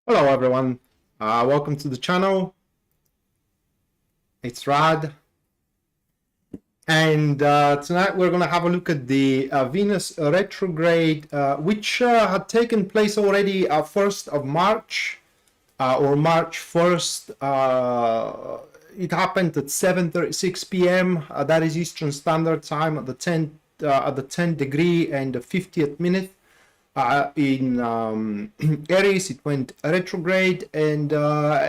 Hello everyone, welcome to the channel. It's Rad, and tonight we're going to have a look at the Venus retrograde, which had taken place already 1st of March or March 1st. It happened at 7:36 p.m. That is Eastern Standard Time at the 10 degree and the 50th minute. In Aries, it went retrograde and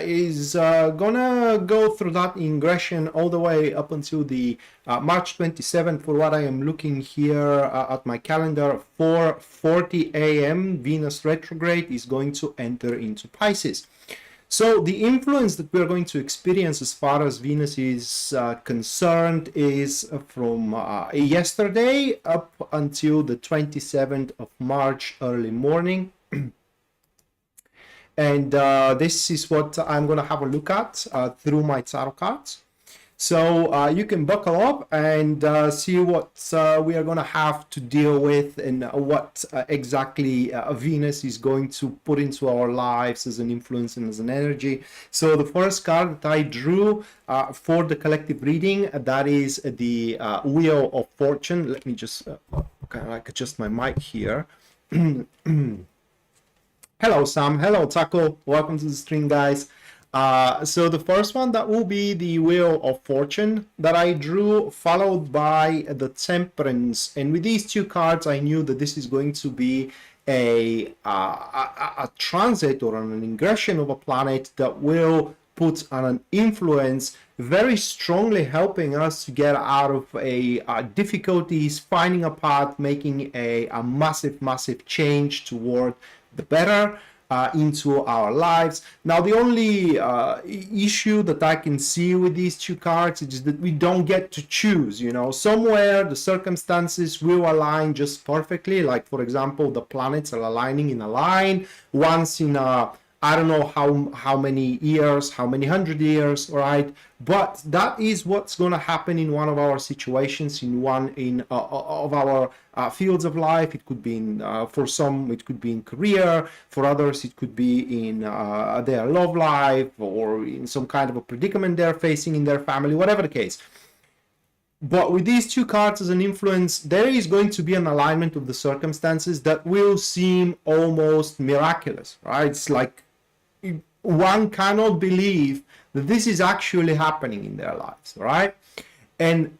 is gonna go through that ingression all the way up until the March 27th. For what I am looking here at my calendar, 4:40 a.m. Venus retrograde is going to enter into Pisces. So the influence that we're going to experience as far as Venus is concerned is from yesterday up until the 27th of March early morning. And this is what I'm going to have a look at through my tarot cards. So you can buckle up and see what we are going to have to deal with and what exactly Venus is going to put into our lives as an influence and as an energy. So the first card that I drew for the collective reading, that is the Wheel of Fortune. Let me just kind of like adjust my mic here. Hello Sam, hello Taco, welcome to the stream guys. So the first one, that will be the Wheel of Fortune that I drew, followed by the Temperance. And with these two cards, I knew that this is going to be a transit or an ingression of a planet that will put an influence very strongly helping us to get out of difficulties, finding a path, making a massive change toward the better. Into our lives. Now, the only issue that I can see with these two cards is that we don't get to choose. You know, somewhere the circumstances will align just perfectly. Like, for example, the planets are aligning in a line once in a, I don't know how many years, how many 100 years, right? But that is what's going to happen in one of our situations, in one of our fields of life. It could be in, for some, it could be in career. For others, it could be in their love life or in some kind of a predicament they're facing in their family, whatever the case. But with these two cards as an influence, there is going to be an alignment of the circumstances that will seem almost miraculous, right? It's like one cannot believe that this is actually happening in their lives, right? And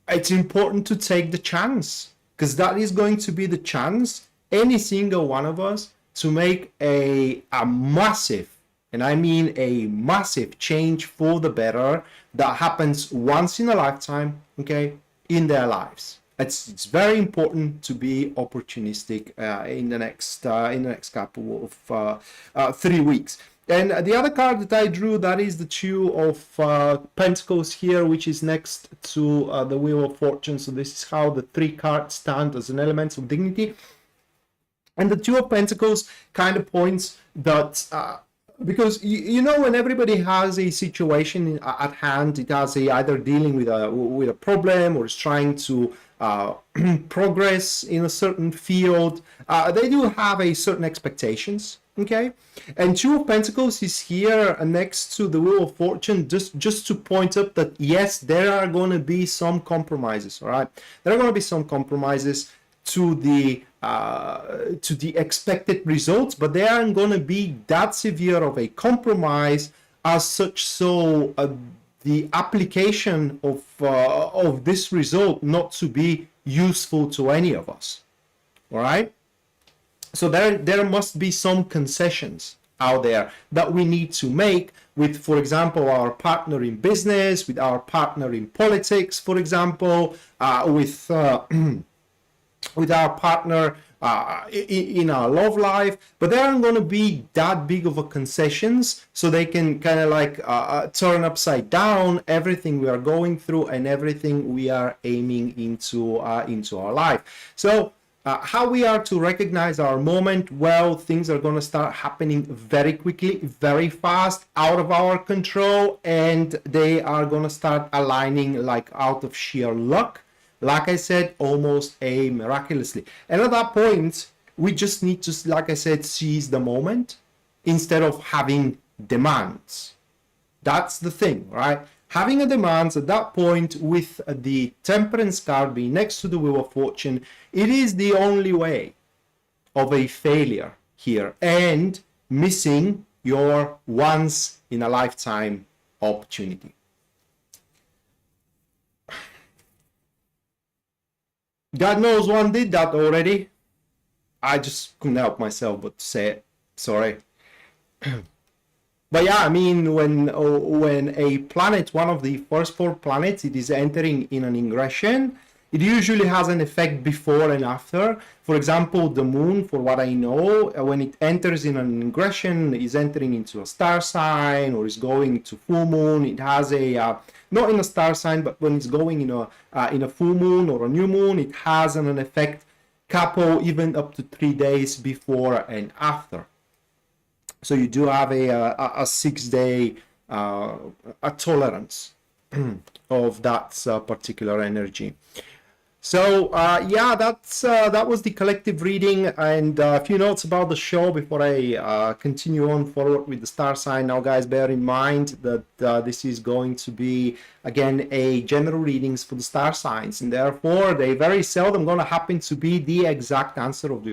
it's important to take the chance, because that is going to be the chance, any single one of us, to make a massive, and I mean a massive change for the better that happens once in a lifetime, okay, in their lives. It's very important to be opportunistic in the next couple of 3 weeks. And the other card that I drew, that is the Two of Pentacles here, which is next to the Wheel of Fortune. So this is how the three cards stand as an element of dignity. And the Two of Pentacles kind of points that because you know, when everybody has a situation at hand, it has either dealing with a problem or is trying to progress in a certain field, they do have a certain expectations, okay? And Two of Pentacles is here next to the Wheel of Fortune, just to point up that yes, there are going to be some compromises, all right? There are going to be some compromises to the expected results, but they aren't going to be that severe of a compromise as such. So the application of this result not to be useful to any of us, all right? So there must be some concessions out there that we need to make with, for example, our partner in business, with our partner in politics, for example, with our partner in our love life, but they aren't going to be that big of a concessions, so they can kind of like turn upside down everything we are going through and everything we are aiming into our life. So how we are to recognize our moment? Well, things are going to start happening very quickly, very fast, out of our control, and they are going to start aligning like out of sheer luck. Like I said, almost miraculously. And at that point, we just need to, like I said, seize the moment instead of having demands. That's the thing, right? Having a demand at that point with the Temperance card being next to the Wheel of Fortune, it is the only way of a failure here and missing your once in a lifetime opportunity. God knows one did that already. I just couldn't help myself but to say it. Sorry. But yeah, I mean, when a planet, one of the first 4 planets, it is entering in an ingression, it usually has an effect before and after. For example, the moon, for what I know, when it enters in an ingression, is entering into a star sign or is going to full moon. It has a not in a star sign, but when it's going in a full moon or a new moon, it has an effect couple even up to 3 days before and after. So you do have a 6-day a tolerance of that particular energy. So yeah, that was the collective reading, and a few notes about the show before I continue on forward with the star sign. Now guys, bear in mind that this is going to be again a general readings for the star signs, and therefore they very seldom going to happen to be the exact answer of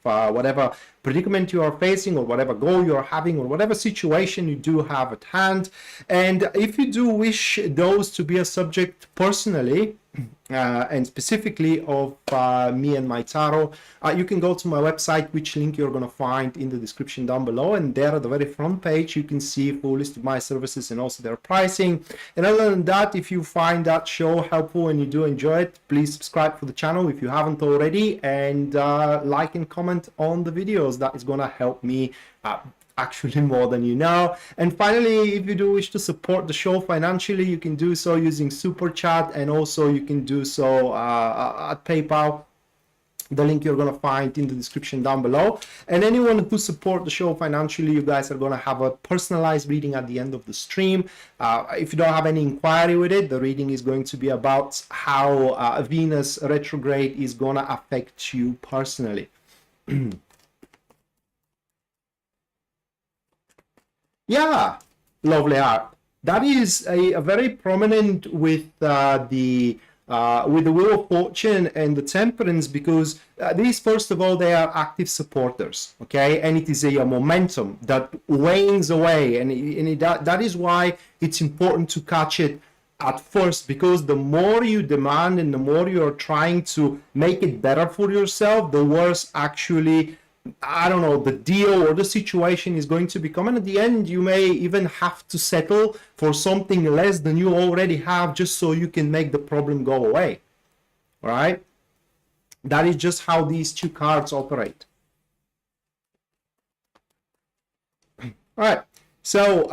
whatever predicament you are facing or whatever goal you're having or whatever situation you do have at hand. And if you do wish those to be a subject personally and specifically of me and my tarot, you can go to my website, which link you're going to find in the description down below, and there at the very front page you can see a full list of my services and also their pricing. And other than that, if you find that show helpful and you do enjoy it, please subscribe for the channel if you haven't already, and like and comment on the videos. That is going to help me actually more than you know. And finally, if you do wish to support the show financially, you can do so using Super Chat, and also you can do so at PayPal. The link you're going to find in the description down below. And anyone who support the show financially, you guys are going to have a personalized reading at the end of the stream. If you don't have any inquiry with it, the reading is going to be about how Venus retrograde is going to affect you personally. Yeah, lovely art. That is a very prominent with the Wheel of Fortune and the Temperance, because these, first of all, they are active supporters, okay? And it is a momentum that wanes away, and that is why it's important to catch it at first, because the more you demand and the more you're trying to make it better for yourself, the worse actually, I don't know, the deal or the situation is going to become. And at the end, you may even have to settle for something less than you already have just so you can make the problem go away. All right? That is just how these two cards operate. All right. So,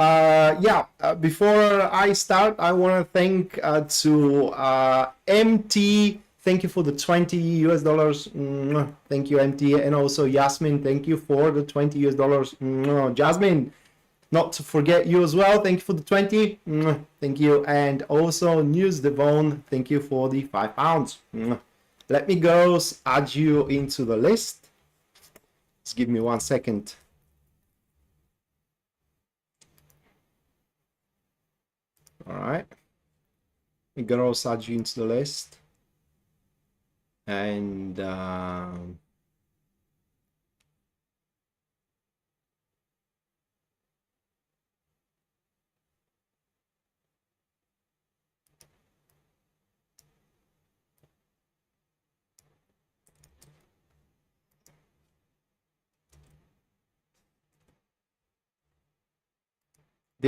yeah, before I start, I want to thank MT. Thank you for the $20 US. Thank you, MT. And also Yasmin, thank you for the $20 US. Jasmine, not to forget you as well. Thank you for the 20. Thank you. And also News Devon, thank you for the £5. Let me go add you into the list. Just give me 1 second. All right. Let me go add you into the list. And the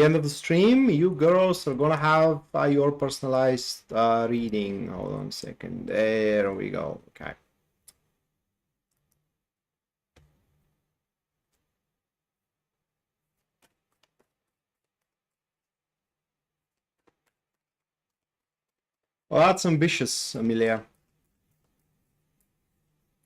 end of the stream, you girls are gonna have your personalized reading. Hold on a second. There we go. Okay. Well, that's ambitious, Amelia.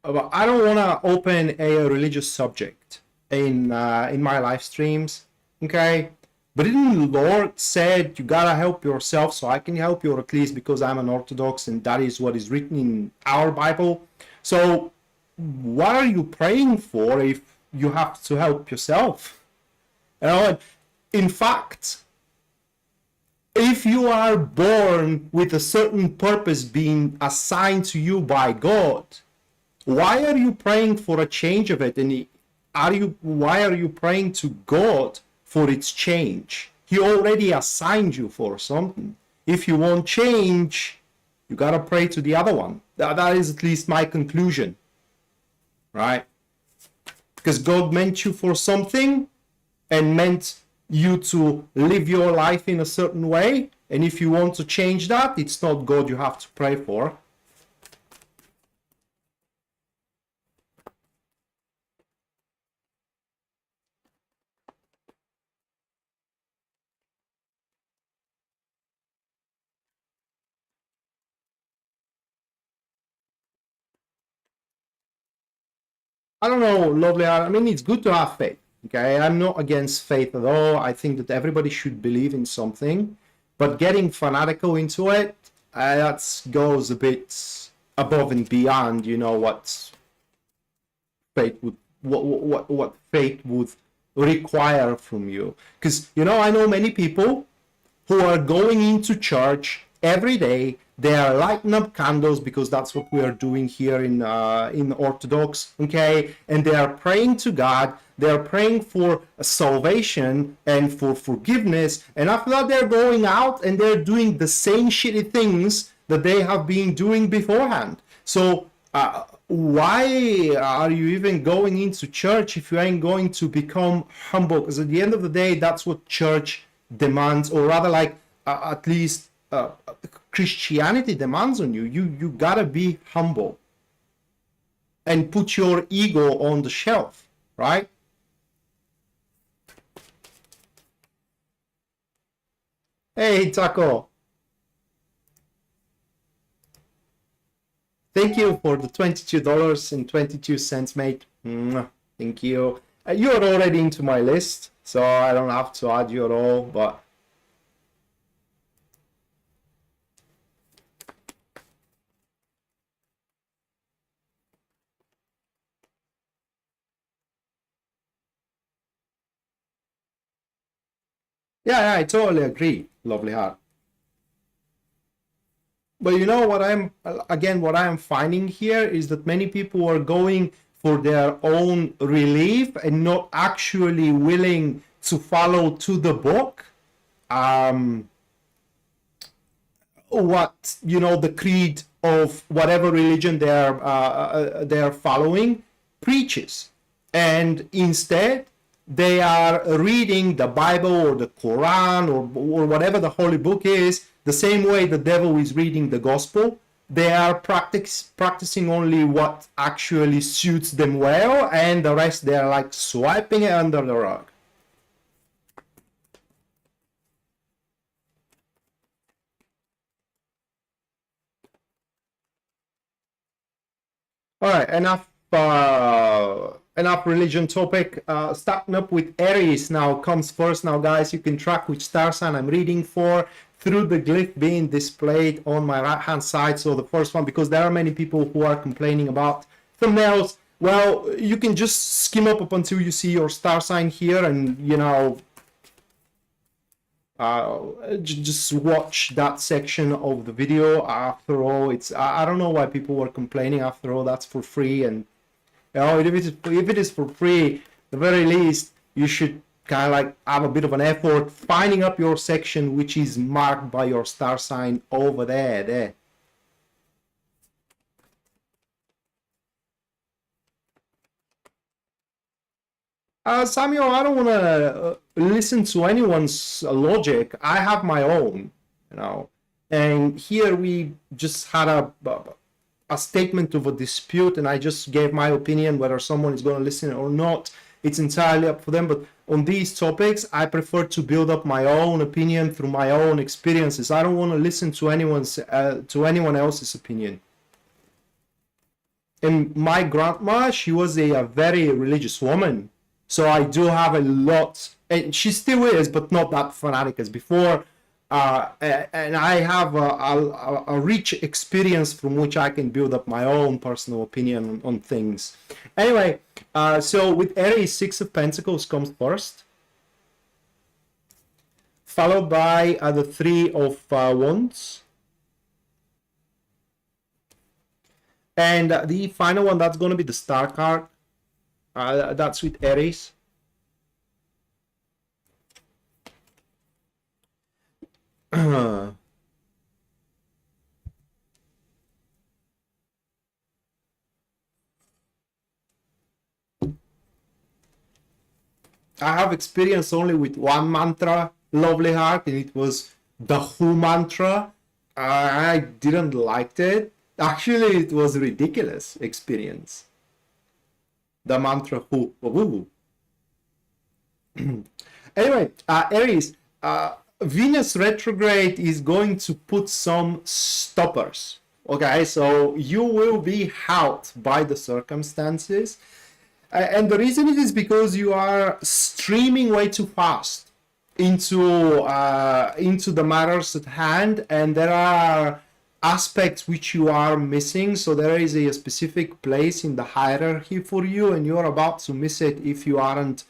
But I don't want to open a religious subject in my live streams. Okay. But didn't the Lord said you gotta help yourself so I can help you, or at least because I'm an Orthodox and that is what is written in our Bible. So what are you praying for if you have to help yourself? You know, in fact, if you are born with a certain purpose being assigned to you by God, why are you praying for a change of it? And why are you praying to God for its change? He already assigned you for something. If you want change, you gotta pray to the other one. That is at least my conclusion, right? Because God meant you for something and meant you to live your life in a certain way, and if you want to change that, it's not God you have to pray for. I don't know, lovely. I mean, it's good to have faith. Okay, I'm not against faith at all. I think that everybody should believe in something, but getting fanatical into it, that goes a bit above and beyond, you know, what faith would what faith would require from you. Because, you know, I know many people who are going into church every day. They are lighting up candles, because that's what we are doing here in Orthodox, okay? And they are praying to God. They are praying for salvation and for forgiveness. And after that, they're going out and they're doing the same shitty things that they have been doing beforehand. So why are you even going into church if you ain't going to become humble? Because at the end of the day, that's what church demands, or rather, like at least Christianity demands on you. You gotta be humble and put your ego on the shelf, right? Hey, Taco. Thank you for the $22.22, mate. Thank you. You're already into my list, so I don't have to add you at all, but yeah, I totally agree, lovely heart. But you know what what I am finding here is that many people are going for their own relief and not actually willing to follow to the book what, you know, the creed of whatever religion they are following preaches, and instead they are reading the Bible or the Quran or whatever the holy book is the same way the devil is reading the gospel. They are practicing only what actually suits them well, and the rest they are like swiping it under the rug. All right, enough religion topic. Starting up with Aries now comes first. Now, guys, you can track which star sign I'm reading for through the glyph being displayed on my right hand side. So the first one, because there are many people who are complaining about thumbnails, well, you can just skim up until you see your star sign here, and you know, just watch that section of the video. After all, it's I don't know why people were complaining. After all, that's for free, and you know, if it is for free, the very least you should kind of like have a bit of an effort finding up your section which is marked by your star sign over there. Samuel, I don't want to listen to anyone's logic. I have my own, you know. And here we just had a statement of a dispute, and I just gave my opinion. Whether someone is going to listen or not, it's entirely up for them. But on these topics, I prefer to build up my own opinion through my own experiences. I don't want to listen to anyone else's opinion. And my grandma, she was a very religious woman. So I do have a lot, and she still is, but not that fanatic as before. And I have a rich experience from which I can build up my own personal opinion on things. Anyway, so with Aries, Six of Pentacles comes first, followed by the Three of Wands. And the final one, that's going to be the Star card. That's with Aries. I have experience only with one mantra, Lovely Heart, and it was the Who mantra. I didn't like it. Actually, it was a ridiculous experience. The mantra Who. Anyway, Aries, Venus retrograde is going to put some stoppers. Okay, so you will be helped by the circumstances. And the reason it is because you are streaming way too fast into the matters at hand, and there are aspects which you are missing. So there is a specific place in the hierarchy for you, and you're about to miss it if you aren't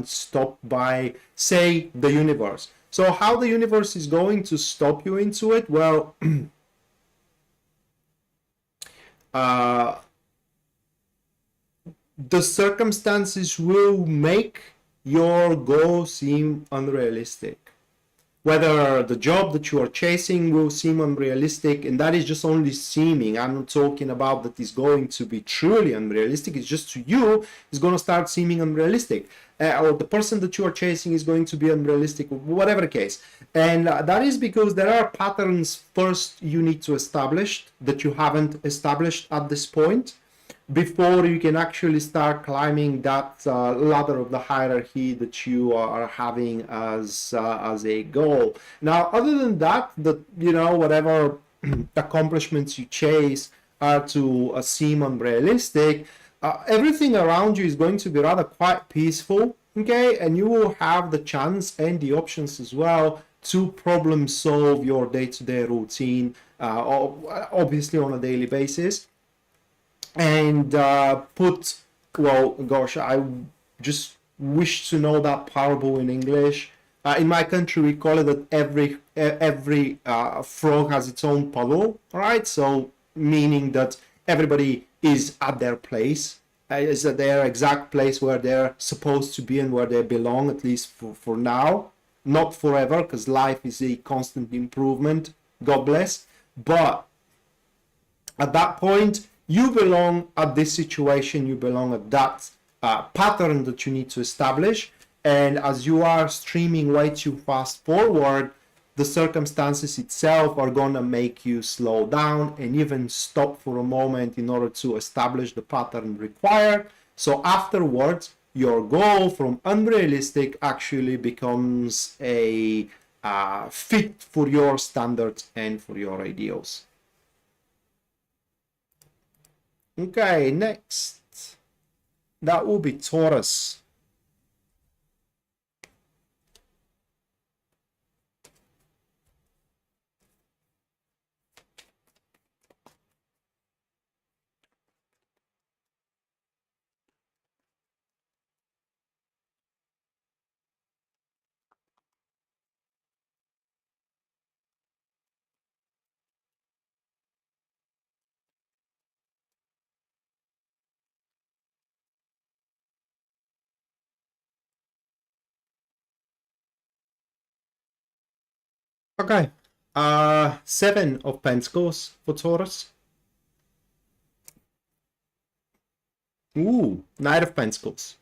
stopped by, say, the universe. So how the universe is going to stop you into it? Well, the circumstances will make your goal seem unrealistic. Whether the job that you are chasing will seem unrealistic, and that is just only seeming. I'm not talking about that is going to be truly unrealistic. It's just to you, it's going to start seeming unrealistic. Or the person that you are chasing is going to be unrealistic, whatever the case. And that is because there are patterns first you need to establish that you haven't established at this point, before you can actually start climbing that ladder of the hierarchy that you are having as a goal. Now, other than that, whatever accomplishments you chase are to seem unrealistic, everything around you is going to be rather quite peaceful, okay? And you will have the chance and the options as well to problem solve your day-to-day routine, obviously on a daily basis. And I just wish to know that parable in English. In my country, we call it that every frog has its own puddle, right? So meaning that everybody is at their place, is at their exact place where they're supposed to be and where they belong, at least for now. Not forever, because life is a constant improvement, God bless. But at that point, you belong at this situation, you belong at that pattern that you need to establish. And as you are streaming way too fast forward, the circumstances itself are going to make you slow down and even stop for a moment in order to establish the pattern required. So afterwards, your goal from unrealistic actually becomes a fit for your standards and for your ideals. Okay, next, that will be Taurus. Okay, Seven of Pentacles for Taurus. Ooh, Knight of Pentacles.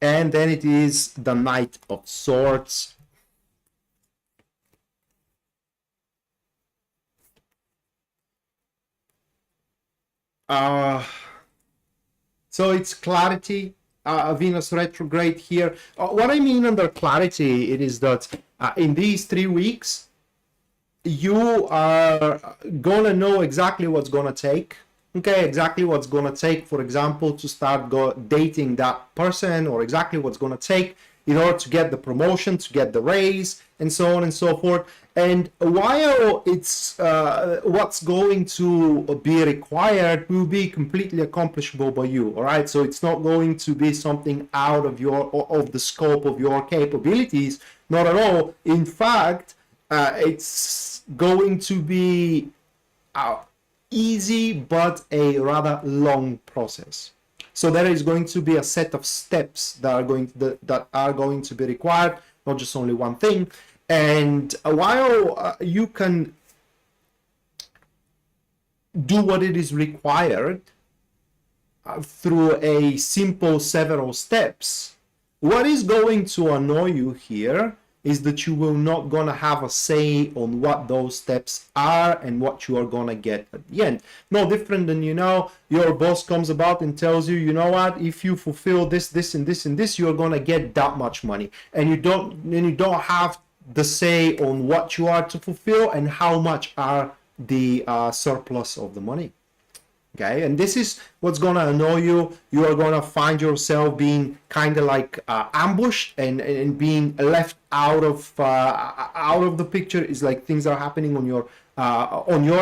And then it is the Knight of Swords. So it's clarity. Venus retrograde here. What I mean under clarity, it is that in these 3 weeks, you are gonna know exactly what's gonna take okay, exactly what's going to take, for example, to start dating that person, or exactly what's going to take in order to get the promotion, to get the raise, and so on and so forth. And while it's what's going to be required will be completely accomplishable by you, all right? So it's not going to be something out of the scope of your capabilities, not at all. In fact, it's going to be easy but a rather long process. So there is going to be a set of steps that are going to be required, not just only one thing. And while you can do what it is required through a simple several steps, what is going to annoy you here is that you will not gonna have a say on what those steps are and what you are gonna get at the end. No different than, you know, your boss comes about and tells you, you know what, if you fulfill this, this, and this, and this, you're gonna get that much money, and you don't have the say on what you are to fulfill and how much are the surplus of the money. Okay, and this is what's gonna annoy you. You are gonna find yourself being kind of like ambushed and being left out of the picture. Is like things are happening on your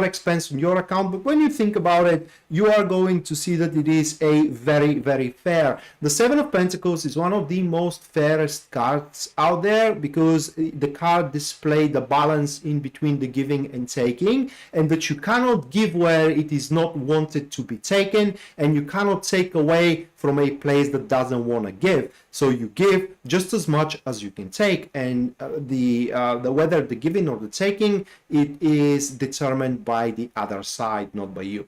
expense, on your account. But when you think about it, you are going to see that it is a very, very fair. The Seven of Pentacles is one of the most fairest cards out there, because the card displays the balance in between the giving and taking, and that you cannot give where it is not wanted to be taken, and you cannot take away from a place that doesn't want to give. So you give just as much as you can take, and the whether the giving or the taking, it is determined by the other side, not by you.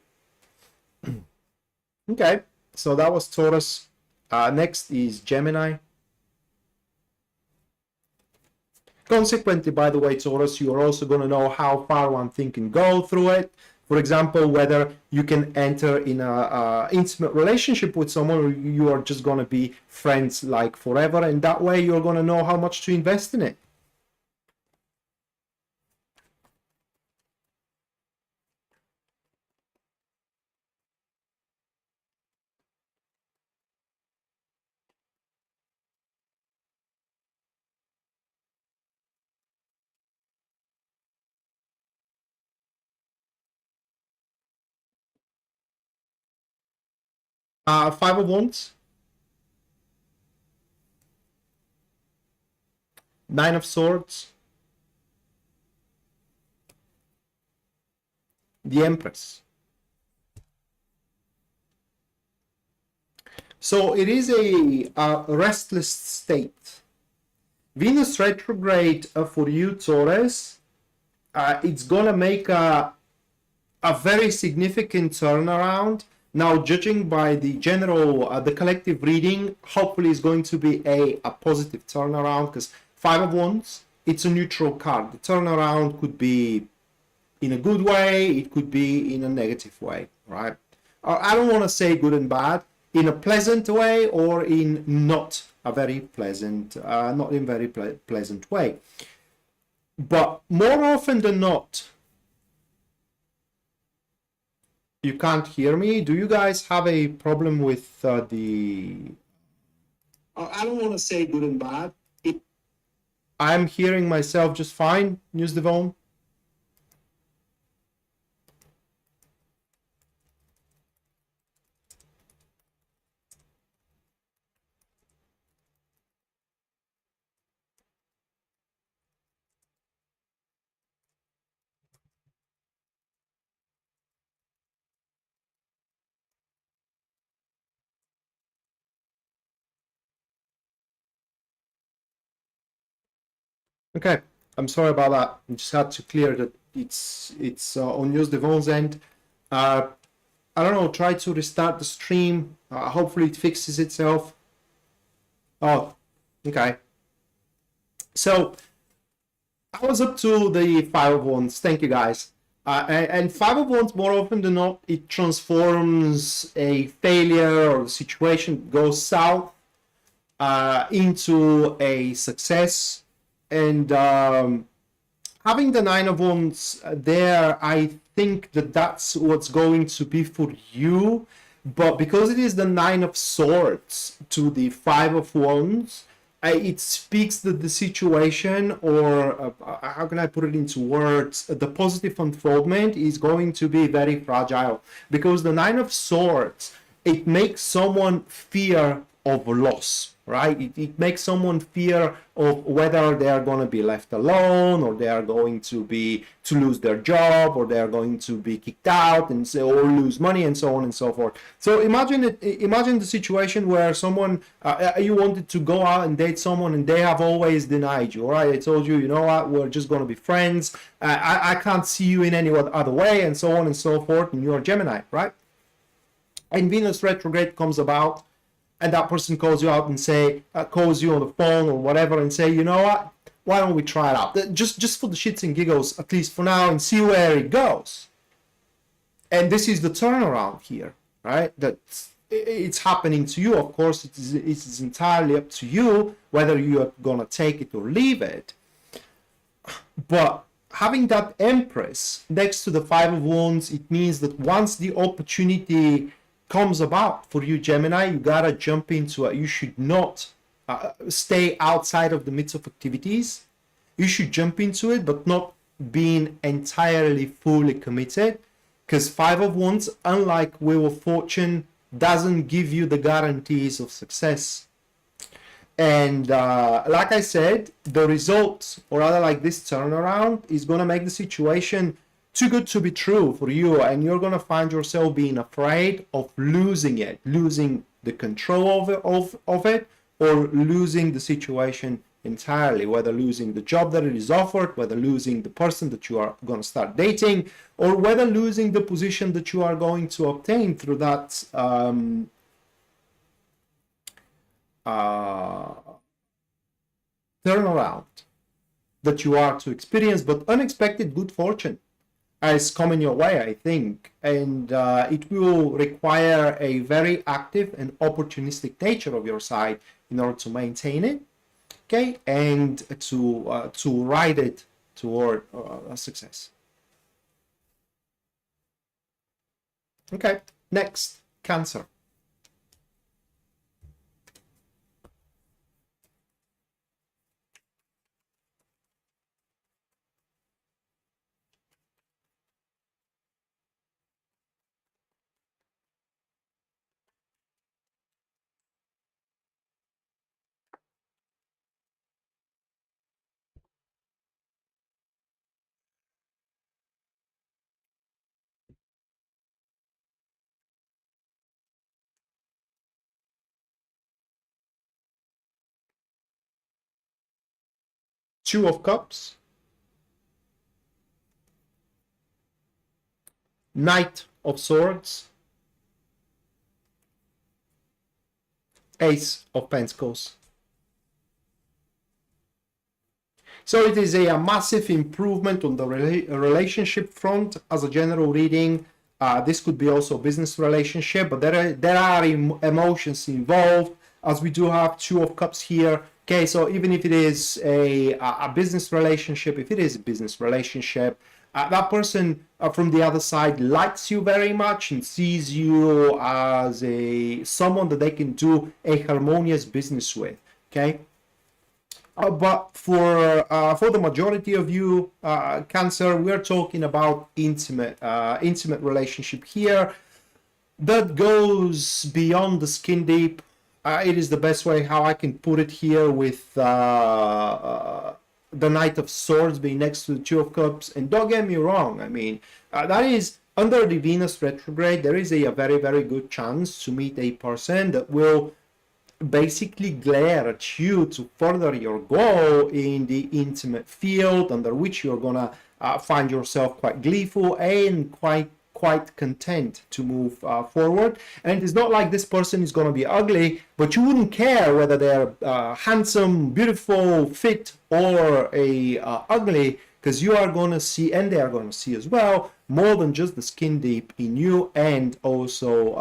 Okay, so that was Taurus. Next is Gemini. Consequently, by the way, Taurus, you are also going to know how far one thing can go through it. For example, whether you can enter in a intimate relationship with someone, or you are just going to be friends like forever, and that way you're going to know how much to invest in it. Five of Wands, Nine of Swords, the Empress. So it is a restless state. Venus retrograde for you, Taurus, it's gonna make a very significant turnaround. Now, judging by the general, the collective reading, hopefully is going to be a positive turnaround, because Five of Wands, it's a neutral card. The turnaround could be in a good way, it could be in a negative way, right? I don't want to say good and bad, in a pleasant way or in not a very pleasant, pleasant way. But more often than not, you can't hear me. Do you guys have a problem with the... I don't want to say good and bad. I'm hearing myself just fine, News Devon. Okay, I'm sorry about that. I just had to clear that it's on News Devon's end. I don't know, try to restart the stream. Hopefully it fixes itself. Oh, okay. So I was up to the Five of Wands. Thank you, guys. And Five of Wands, more often than not, it transforms a failure or a situation goes south into a success. And having the Nine of Wands there, I think that that's what's going to be for you. But because it is the Nine of Swords to the Five of Wands, it speaks that the situation, or how can I put it into words, the positive unfoldment is going to be very fragile, because the Nine of Swords, it makes someone fear of loss, right? It makes someone fear of whether they are going to be left alone, or they are going to lose their job, or they are going to be kicked out and so, or lose money, and so on and so forth. So imagine the situation where someone, you wanted to go out and date someone and they have always denied you, right? They told you, you know what, we're just going to be friends, I can't see you in any other way, and so on and so forth, and you're Gemini, right? And Venus retrograde comes about, and that person calls you out and calls you on the phone or whatever and say, you know what, why don't we try it out? Just for the shits and giggles, at least for now, and see where it goes. And this is the turnaround here, right? That it's happening to you. Of course, it is entirely up to you whether you are going to take it or leave it. But having that Empress next to the Five of Wands, it means that once the opportunity comes about for you, Gemini, you gotta jump into it. You should not stay outside of the midst of activities. You should jump into it, but not being entirely fully committed, because Five of Wands, unlike Wheel of Fortune, doesn't give you the guarantees of success. And like I said, the result, or rather like this turnaround, is going to make the situation too good to be true for you, and you're going to find yourself being afraid of losing it, losing the control of it, or losing the situation entirely, whether losing the job that it is offered, whether losing the person that you are going to start dating, or whether losing the position that you are going to obtain through that turnaround that you are to experience. But unexpected good fortune is coming your way, I think, and it will require a very active and opportunistic nature of your side in order to maintain it, okay, and to ride it toward success. Okay, next, Cancer. Two of Cups, Knight of Swords, Ace of Pentacles. So it is a massive improvement on the relationship front as a general reading. This could be also a business relationship, but there are emotions involved, as we do have Two of Cups here. Okay, so even if it is a business relationship, if it is a business relationship, that person from the other side likes you very much and sees you as someone that they can do a harmonious business with. Okay, but for the majority of you, Cancer, we're talking about intimate relationship here that goes beyond the skin deep. It is the best way how I can put it here, with the Knight of Swords being next to the Two of Cups. And don't get me wrong, I mean, that is under the Venus retrograde. There is a very, very good chance to meet a person that will basically glare at you to further your goal in the intimate field, under which you're gonna find yourself quite gleeful and quite content to move forward. And it's not like this person is going to be ugly, but you wouldn't care whether they're handsome, beautiful, fit, or ugly, because you are going to see, and they are going to see as well, more than just the skin deep in you, and also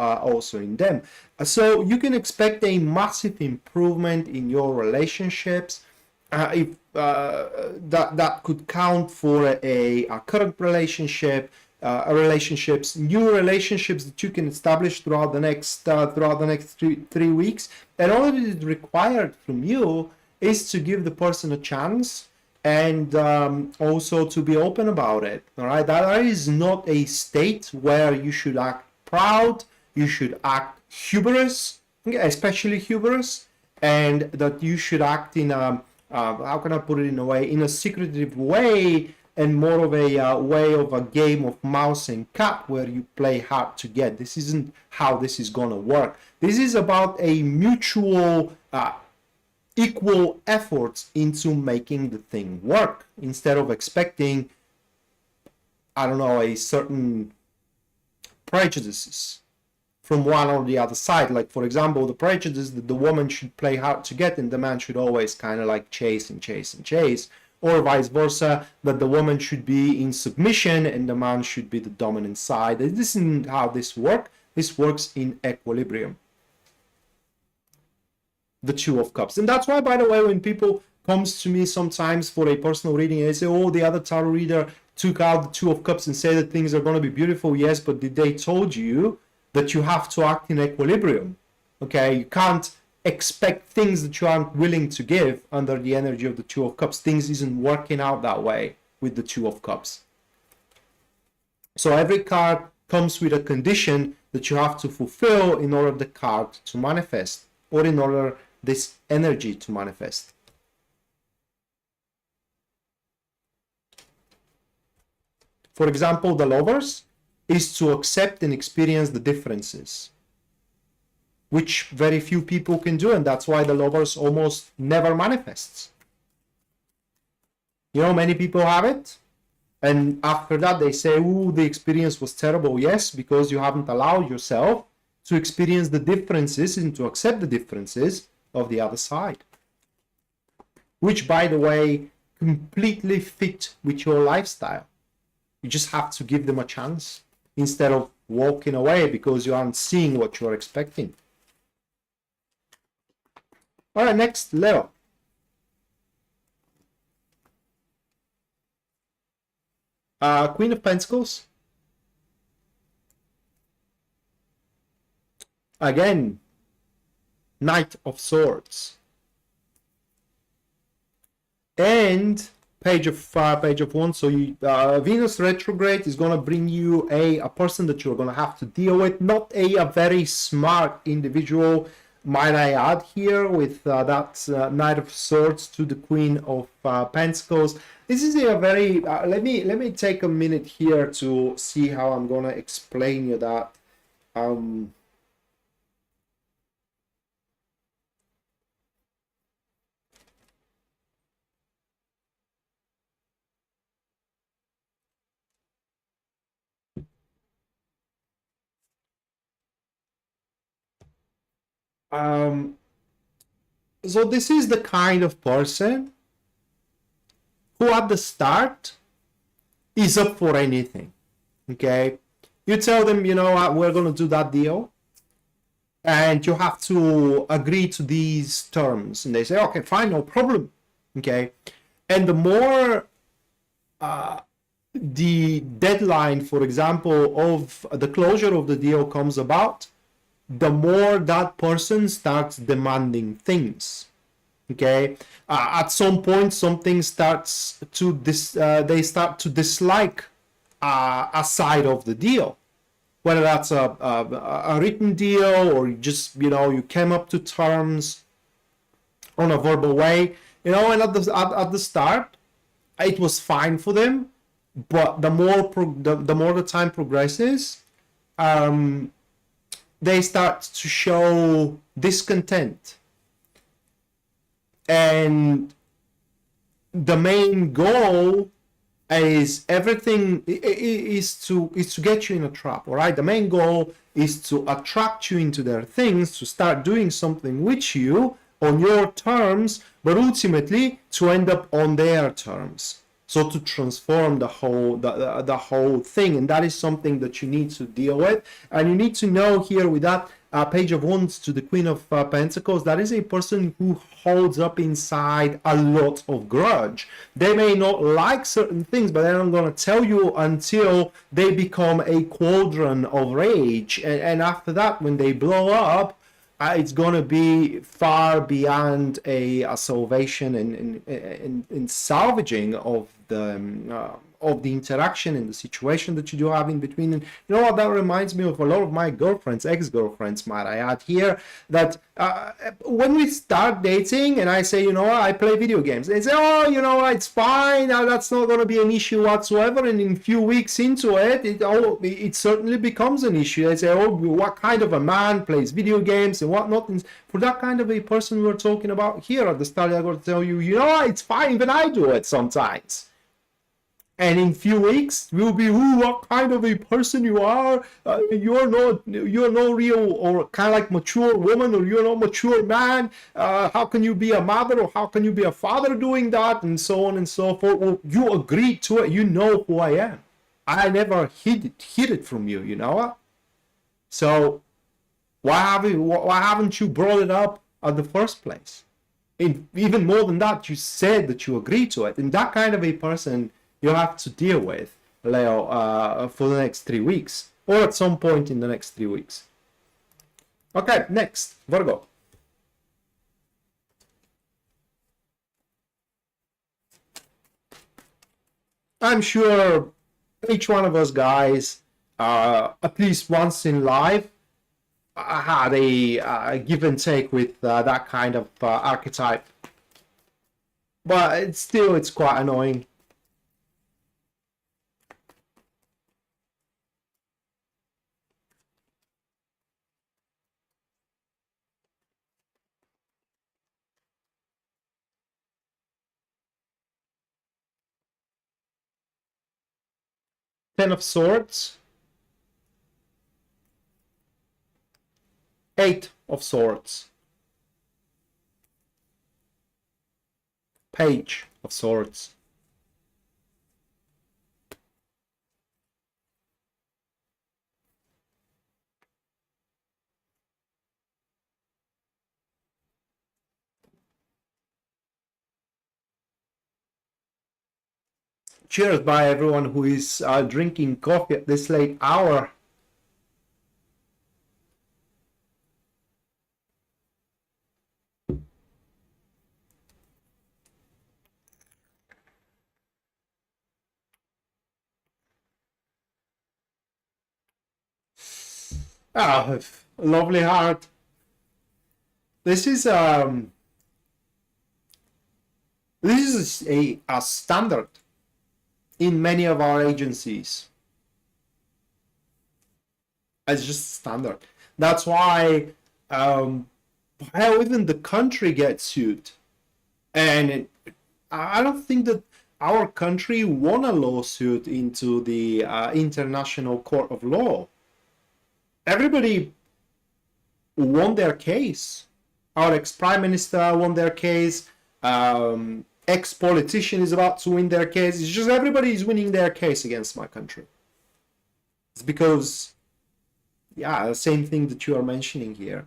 in them. So you can expect a massive improvement in your relationships. if that could count for a current relationship, relationships, new relationships that you can establish throughout the next three weeks. And all that is required from you is to give the person a chance, and also to be open about it. All right, that is not a state where you should act proud, you should act hubris, especially hubris, and that you should act in a how can I put it in a way, in a secretive way, and more of a way of a game of mouse and cat where you play hard to get. This isn't how this is gonna work. This is about a mutual equal efforts into making the thing work, instead of expecting, I don't know, a certain prejudices from one or the other side. Like, for example, the prejudice that the woman should play hard to get and the man should always kind of like chase and chase and chase, or vice versa, that the woman should be in submission and the man should be the dominant side. This isn't how this works. This works in equilibrium. The Two of Cups. And that's why, by the way, when people comes to me sometimes for a personal reading and they say, oh, the other tarot reader took out the Two of Cups and say that things are going to be beautiful. Yes, but did they told you that you have to act in equilibrium? Okay, you can't expect things that you aren't willing to give under the energy of the Two of Cups. Things isn't working out that way with the Two of Cups. So every card comes with a condition that you have to fulfill in order the card to manifest, or in order this energy to manifest. For example, the Lovers is to accept and experience the differences, which very few people can do, and that's why the Lovers almost never manifests. You know, many people have it, and after that they say, oh, the experience was terrible. Yes, because you haven't allowed yourself to experience the differences and to accept the differences of the other side, which, by the way, completely fit with your lifestyle. You just have to give them a chance instead of walking away because you aren't seeing what you're expecting. All right, next, Leo. Queen of Pentacles. Again, Knight of Swords. And Page of Wands. So Venus retrograde is going to bring you a person that you're going to have to deal with. Not a very smart individual, might I add here, with that Knight of Swords to the Queen of Pentacles. This is a very let me take a minute here to see how I'm going to explain you that. So this is the kind of person who at the start is up for anything. Okay, you tell them, you know what, we're going to do that deal and you have to agree to these terms, and they say, okay, fine, no problem. Okay, and the more the deadline, for example, of the closure of the deal comes about, the more that person starts demanding things. Okay, at some point something starts to they start to dislike a side of the deal, whether that's a written deal or just, you know, you came up to terms on a verbal way, you know. And at the start it was fine for them, but the more the time progresses, they start to show discontent, and the main goal is everything is to get you in a trap. All right, the main goal is to attract you into their things, to start doing something with you on your terms, but ultimately to end up on their terms. So to transform the whole thing, and that is something that you need to deal with. And you need to know here with that, Page of Wands to the Queen of Pentacles, that is a person who holds up inside a lot of grudge. They may not like certain things, but they're not going to tell you until they become a cauldron of rage. And after that, when they blow up, it's going to be far beyond a salvation and salvaging of the interaction and the situation that you do have in between. And you know what, that reminds me of a lot of my girlfriends, ex-girlfriends might I add here, that when we start dating and I say, you know what, I play video games, they say, oh, you know, it's fine, that's not going to be an issue whatsoever. And in a few weeks into it, it certainly becomes an issue. They say, oh, what kind of a man plays video games and whatnot. And for that kind of a person we're talking about here at the start, I'm going to tell you, you know what, it's fine, even I do it sometimes. And in few weeks, we'll be, ooh, what kind of a person you are? You're no real or kind of like mature woman, or you're no mature man. How can you be a mother, or how can you be a father doing that, and so on and so forth? Well, you agreed to it. You know who I am. I never hid it from you. You know what? So why haven't you brought it up at the first place? And even more than that, you said that you agreed to it, and that kind of a person you'll have to deal with, Leo, for the next 3 weeks, or at some point in the next 3 weeks. Okay, next, Virgo. I'm sure each one of us guys, at least once in life, had a give and take with that kind of archetype. But it's quite annoying. Ten of Swords, Eight of Swords, Page of Swords, cheers by everyone who is drinking coffee at this late hour. Ah, lovely heart. This is a standard in many of our agencies. It's just standard. That's why even the country gets sued. And I don't think that our country won a lawsuit into the International Court of Law. Everybody won their case. Our ex-prime minister won their case. Ex-politician is about to win their case. It's just everybody is winning their case against my country. It's because, yeah, the same thing that you are mentioning here.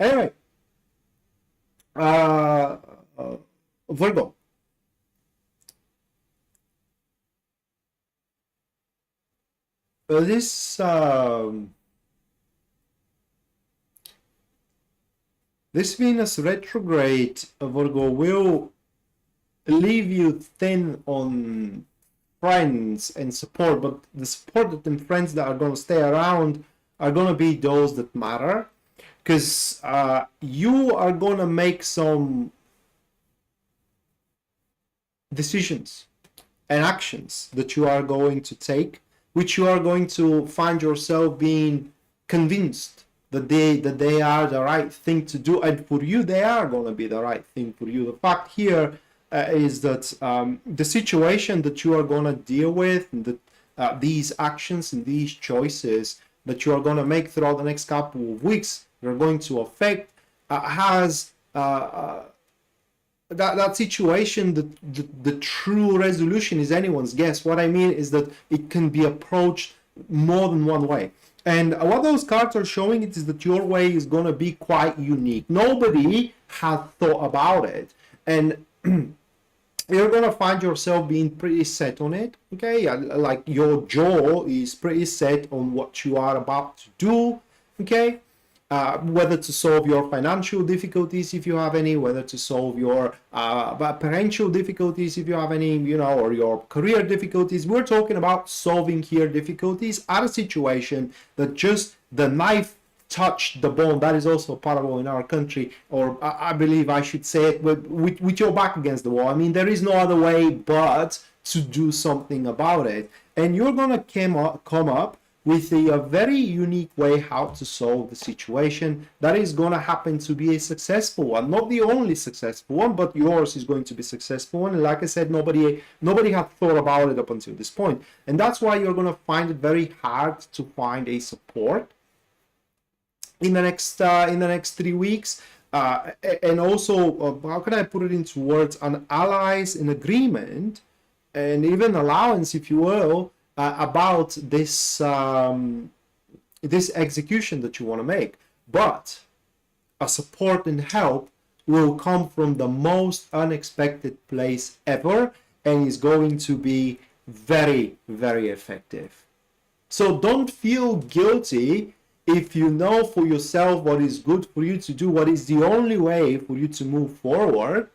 Anyway, Virgo. This Venus retrograde, Virgo, will leave you thin on friends and support, but the support and friends that are going to stay around are going to be those that matter, because you are going to make some decisions and actions that you are going to take, which you are going to find yourself being convinced that they are the right thing to do, and for you they are going to be the right thing for you. The fact here is that the situation that you are going to deal with, and that these actions and these choices that you are going to make throughout the next couple of weeks are going to affect has that situation. The true resolution is anyone's guess. What I mean is that it can be approached more than one way. And what those cards are showing it is that your way is going to be quite unique. Nobody had thought about it. And you're going to find yourself being pretty set on it. Okay, like your jaw is pretty set on what you are about to do. Okay, whether to solve your financial difficulties if you have any, whether to solve your parental difficulties if you have any, you know, or your career difficulties. We're talking about solving here difficulties at a situation that just the knife touched the bone. That is also parable in our country, or I believe I should say it, with your back against the wall. I mean, there is no other way but to do something about it. And you're going to come up with a very unique way how to solve the situation that is going to happen to be a successful one. Not the only successful one, but yours is going to be successful one. And like I said, nobody had thought about it up until this point. And that's why you're going to find it very hard to find a support in the next 3 weeks. And also, how can I put it into words? An allies, an agreement, and even allowance, if you will, about this this execution that you want to make. But a support and help will come from the most unexpected place ever, and is going to be very, very effective. So don't feel guilty if you know for yourself what is good for you to do, what is the only way for you to move forward,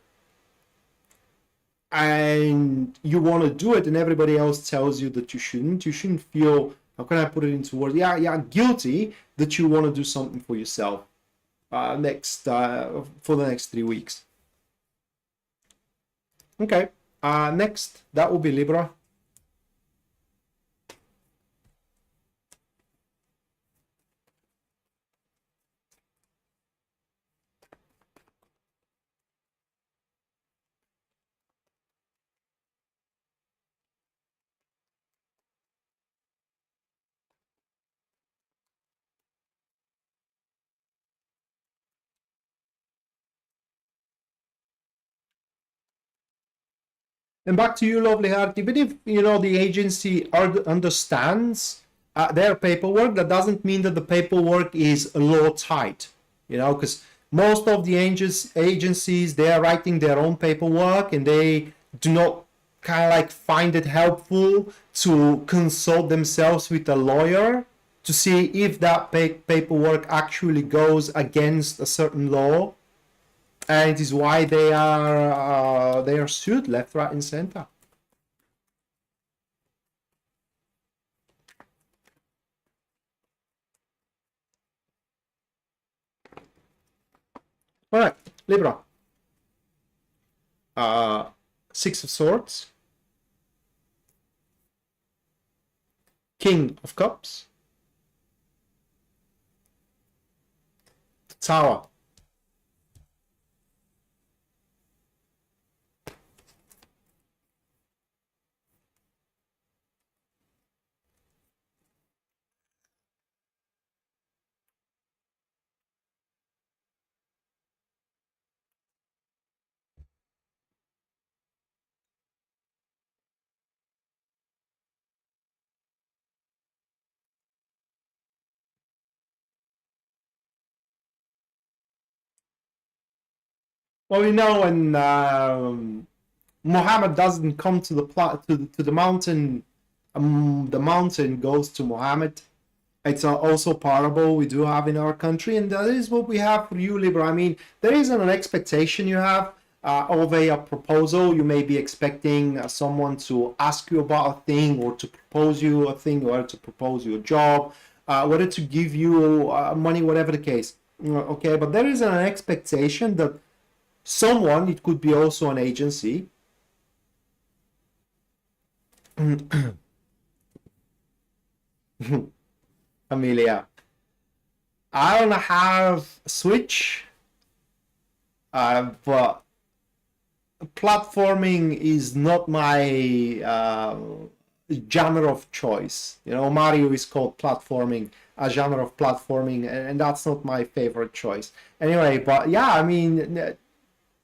and you want to do it and everybody else tells you that you shouldn't feel, how can I put it into words? Yeah, guilty that you want to do something for yourself for the next 3 weeks. Okay, next, that will be Libra. And back to you, lovely heart. Even if, you know, the agency understands their paperwork, that doesn't mean that the paperwork is law tight, you know, because most of the agencies, they are writing their own paperwork, and they do not kind of like find it helpful to consult themselves with a lawyer to see if that paperwork actually goes against a certain law. And it is why they are sued left, right, and center. All right, Libra. Six of Swords, King of Cups, Tower. Well, you know, when Muhammad doesn't come to the mountain, the mountain goes to Muhammad. It's also parable we do have in our country, and that is what we have for you, Libra. I mean, there isn't an expectation you have of a proposal. You may be expecting someone to ask you about a thing, or to propose you a thing, or to propose you a job, whether to give you money, whatever the case. Okay, but there is an expectation that someone, it could be also an agency, Amelia, I don't have Switch, but platforming is not my genre of choice. You know, Mario is called platforming, a genre of platforming, and that's not my favorite choice. Anyway, but yeah, I mean,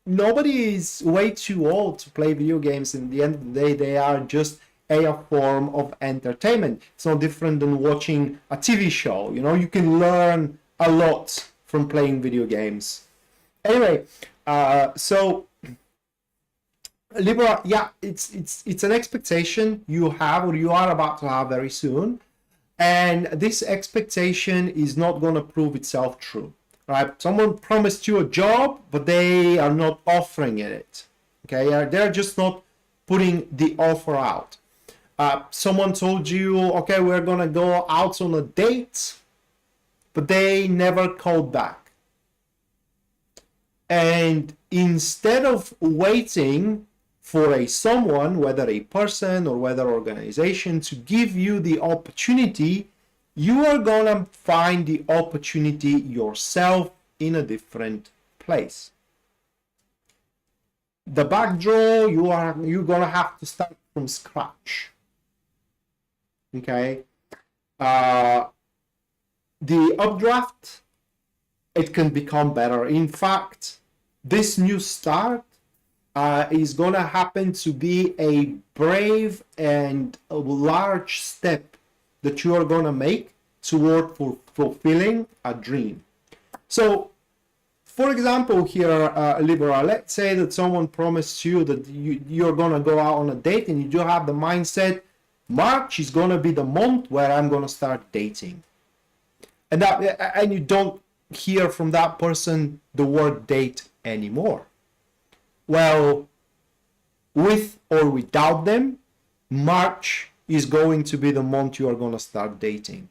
nobody is way too old to play video games. In the end of the day, they are just a form of entertainment. It's no different than watching a TV show. You know, you can learn a lot from playing video games. Anyway, so Libra, yeah, it's an expectation you have or you are about to have very soon, and this expectation is not going to prove itself true, right? Someone promised you a job, but they are not offering it. Okay, they're just not putting the offer out. Someone told you, okay, we're gonna go out on a date, but they never called back. And instead of waiting for a someone, whether a person or whether organization, to give you the opportunity, you are gonna find the opportunity yourself in a different place. The back draw, you're gonna have to start from scratch. Okay, the updraft, it can become better. In fact, this new start is gonna happen to be a brave and a large step that you are gonna make toward fulfilling a dream. So, for example, here, Libra, let's say that someone promised you that you're gonna go out on a date, and you do have the mindset, March is gonna be the month where I'm gonna start dating, and you don't hear from that person the word date anymore. Well, with or without them, March is going to be the month you are gonna start dating.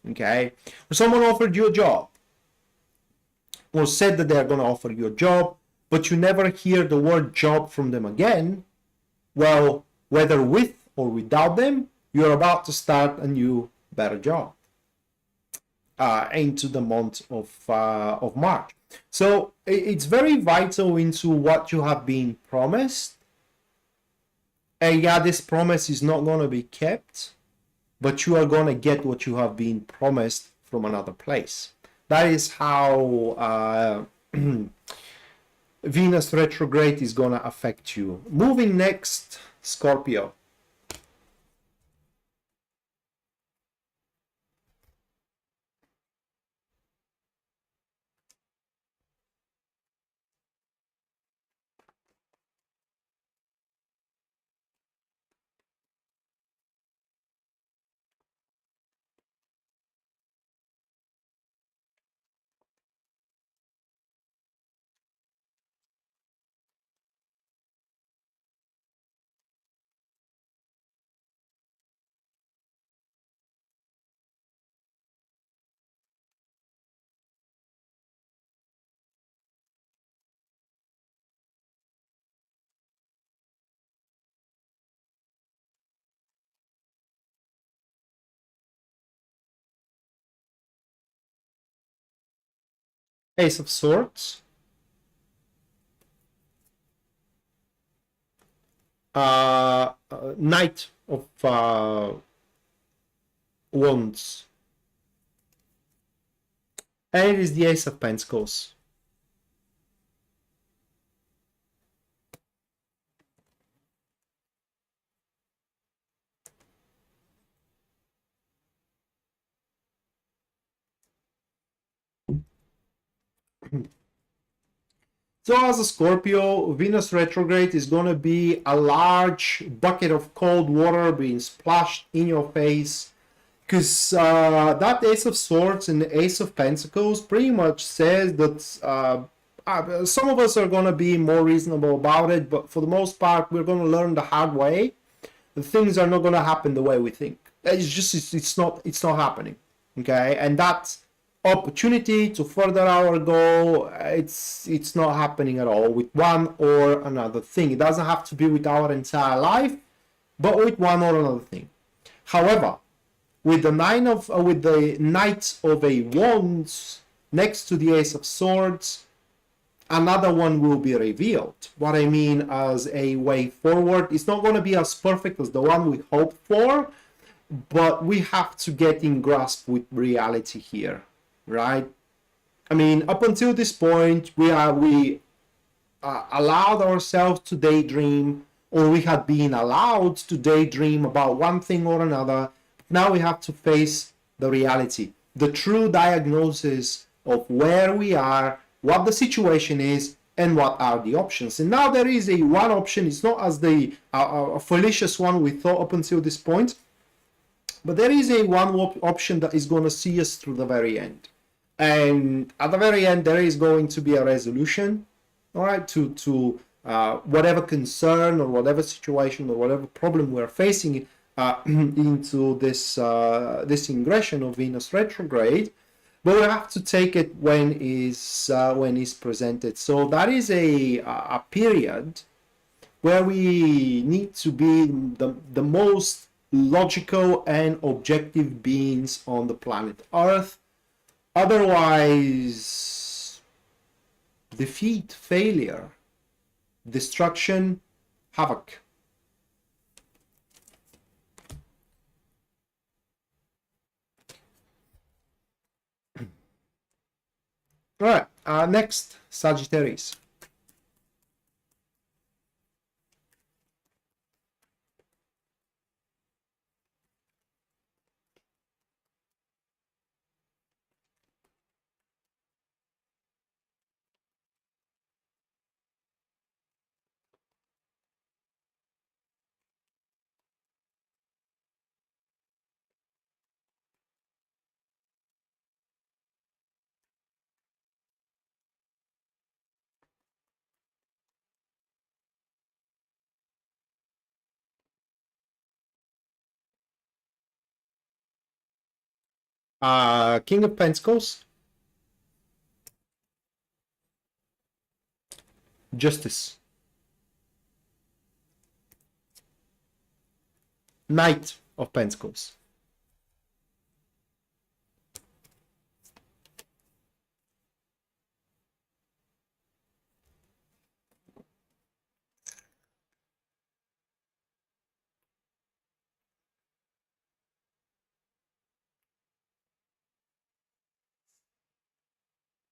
Okay, or someone offered you a job, or said that they're gonna offer you a job, but you never hear the word job from them again. Well, whether with or without them, you're about to start a new, better job into the month of March. So it's very vital into what you have been promised. And yeah, this promise is not going to be kept, but you are going to get what you have been promised from another place. That is how Venus retrograde is going to affect you. Moving next, Scorpio. Ace of Swords. Knight of Wands. And it is the Ace of Pentacles. So as a Scorpio, Venus retrograde is going to be a large bucket of cold water being splashed in your face, because that Ace of Swords and the Ace of Pentacles pretty much says that some of us are going to be more reasonable about it, but for the most part, we're going to learn the hard way. The things are not going to happen the way we think. It's not happening. Okay, and that's opportunity to further our goal, it's not happening at all with one or another thing. It doesn't have to be with our entire life, but with one or another thing. However, with the Knight of a Wands next to the Ace of Swords, another one will be revealed. What I mean as a way forward, it's not going to be as perfect as the one we hoped for, but we have to get in grasp with reality here. Right? I mean, up until this point, we allowed ourselves to daydream or we had been allowed to daydream about one thing or another. Now we have to face the reality, the true diagnosis of where we are, what the situation is, and what are the options. And now there is a one option. It's not as the fallacious one we thought up until this point, but there is a one option that is going to see us through the very end. And at the very end, there is going to be a resolution, all right, to whatever concern or whatever situation or whatever problem we're facing into this this ingression of Venus retrograde. But we have to take it when is presented. So that is a period where we need to be the most logical and objective beings on the planet Earth. Otherwise, defeat, failure, destruction, havoc. All right, next, Sagittarius. King of Pentacles, Justice, Knight of Pentacles,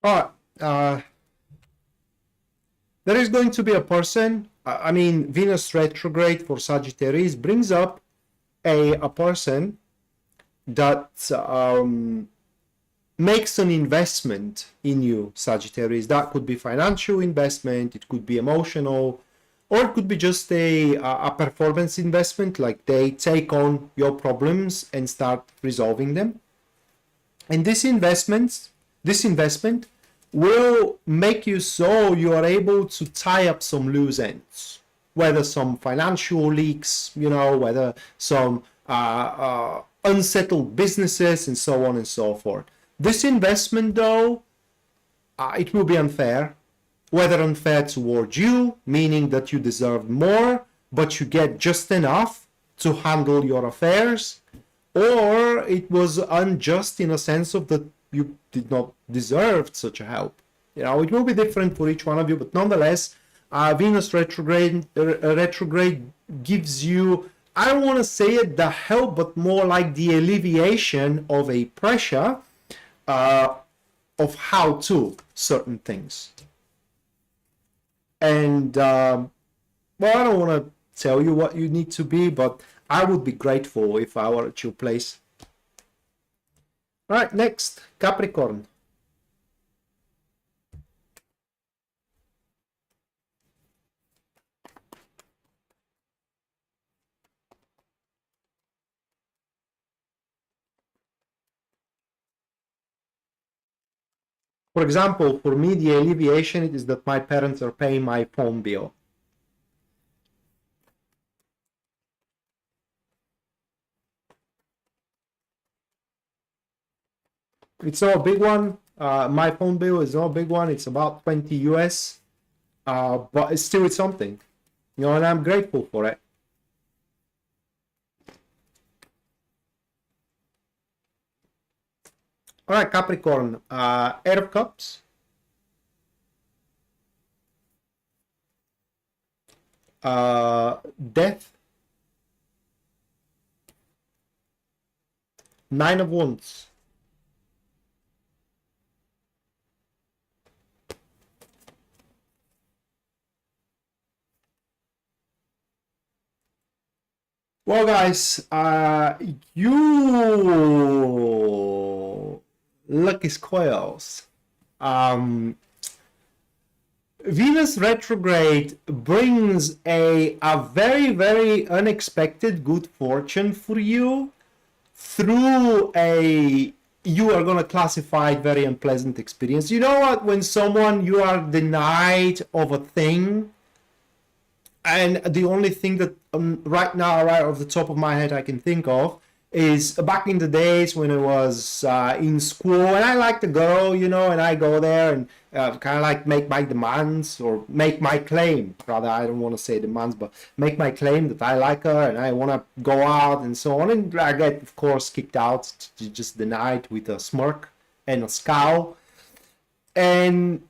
all right. There is going to be a person, I mean, Venus retrograde for Sagittarius brings up a person that makes an investment in you, Sagittarius. That could be financial investment, it could be emotional, or it could be just a performance investment, like they take on your problems and start resolving them. And this investment will make you so you are able to tie up some loose ends, whether some financial leaks, you know, whether some unsettled businesses and so on and so forth. This investment, though, it will be unfair, whether unfair towards you, meaning that you deserve more, but you get just enough to handle your affairs, or it was unjust in a sense of that you did not deserve such a help. You know, it will be different for each one of you, but nonetheless, Venus retrograde gives you, I don't want to say it the help, but more like the alleviation of a pressure of how to certain things. And well, I don't want to tell you what you need to be, but I would be grateful if I were at your place. All right, next, Capricorn. For example, for me, the alleviation is that my parents are paying my phone bill. It's not a big one. My phone bill is not a big one. It's about 20 US, but it's still something, you know, and I'm grateful for it. All right, Capricorn, Eight of Cups, Death, Nine of Wands, Well, guys, you lucky squirrels. Um, Venus retrograde brings a very, very unexpected good fortune for you through a, you are going to classify it very unpleasant experience. You know what? When someone, you are denied of a thing, and the only thing that right now, right off the top of my head, I can think of is back in the days when I was in school, and I liked the girl, you know, and I go there and kind of like make my demands, or make my claim, rather. I don't want to say demands, but make my claim that I like her and I want to go out and so on. And I get, of course, kicked out, just denied with a smirk and a scowl. And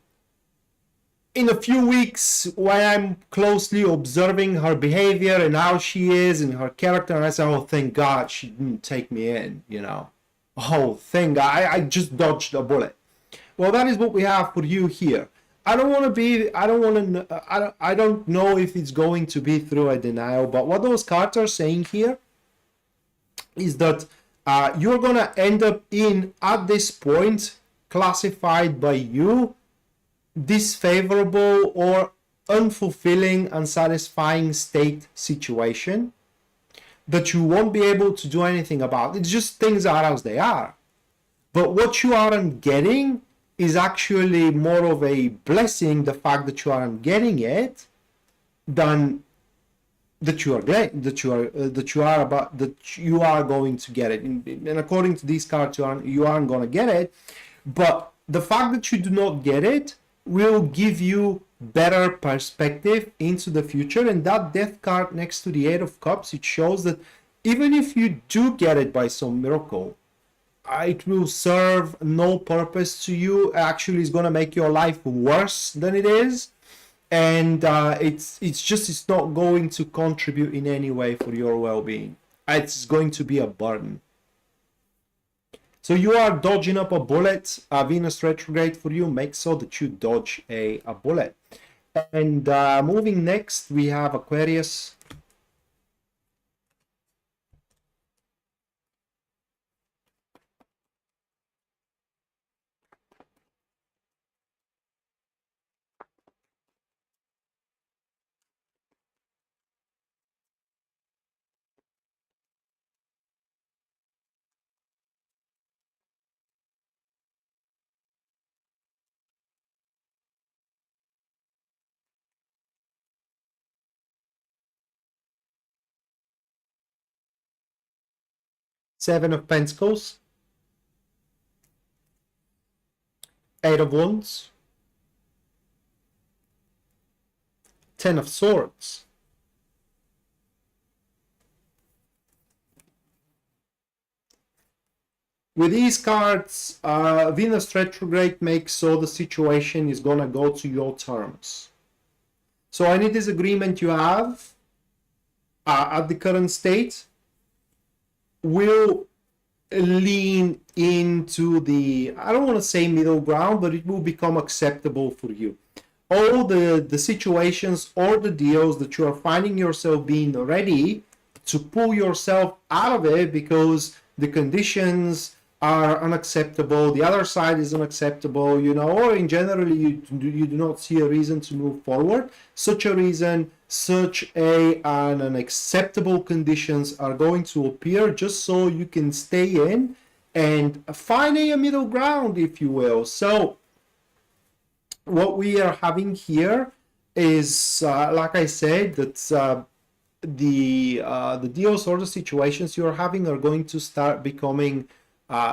in a few weeks, when I'm closely observing her behavior and how she is and her character, and I say, oh, thank God she didn't take me in, you know. Oh, thank God, I just dodged a bullet. Well, that is what we have for you here. I don't want to be, I don't want to, I don't know if it's going to be through a denial, but what those cards are saying here is that you're going to end up in, at this point, classified by you, disfavorable or unfulfilling, unsatisfying state situation that you won't be able to do anything about. It's just things are as they are. But what you aren't getting is actually more of a blessing, the fact that you aren't getting it, than that you are going to get it. And according to these cards, you aren't going to get it. But the fact that you do not get it will give you better perspective into the future. And that death card next to the Eight of Cups, it shows that even if you do get it by some miracle, it will serve no purpose to you. Actually, it's going to make your life worse than it is. And it's not going to contribute in any way for your well-being. It's going to be a burden. So you are dodging up a bullet. Venus retrograde for you makes so that you dodge a bullet. And moving next, we have Aquarius. Seven of Pentacles. Eight of Wands. Ten of Swords. With these cards, Venus retrograde makes so the situation is gonna go to your terms. So any disagreement you have at the current state will lean into the, I don't want to say middle ground, but it will become acceptable for you. All the situations or the deals that you are finding yourself being ready to pull yourself out of it because the conditions are unacceptable, the other side is unacceptable, you know, or in general you do not see a reason to move forward. Such a reason, such an unacceptable conditions are going to appear just so you can stay in and find a middle ground, if you will. So what we are having here is, like I said, that the deals or the situations you're having are going to start becoming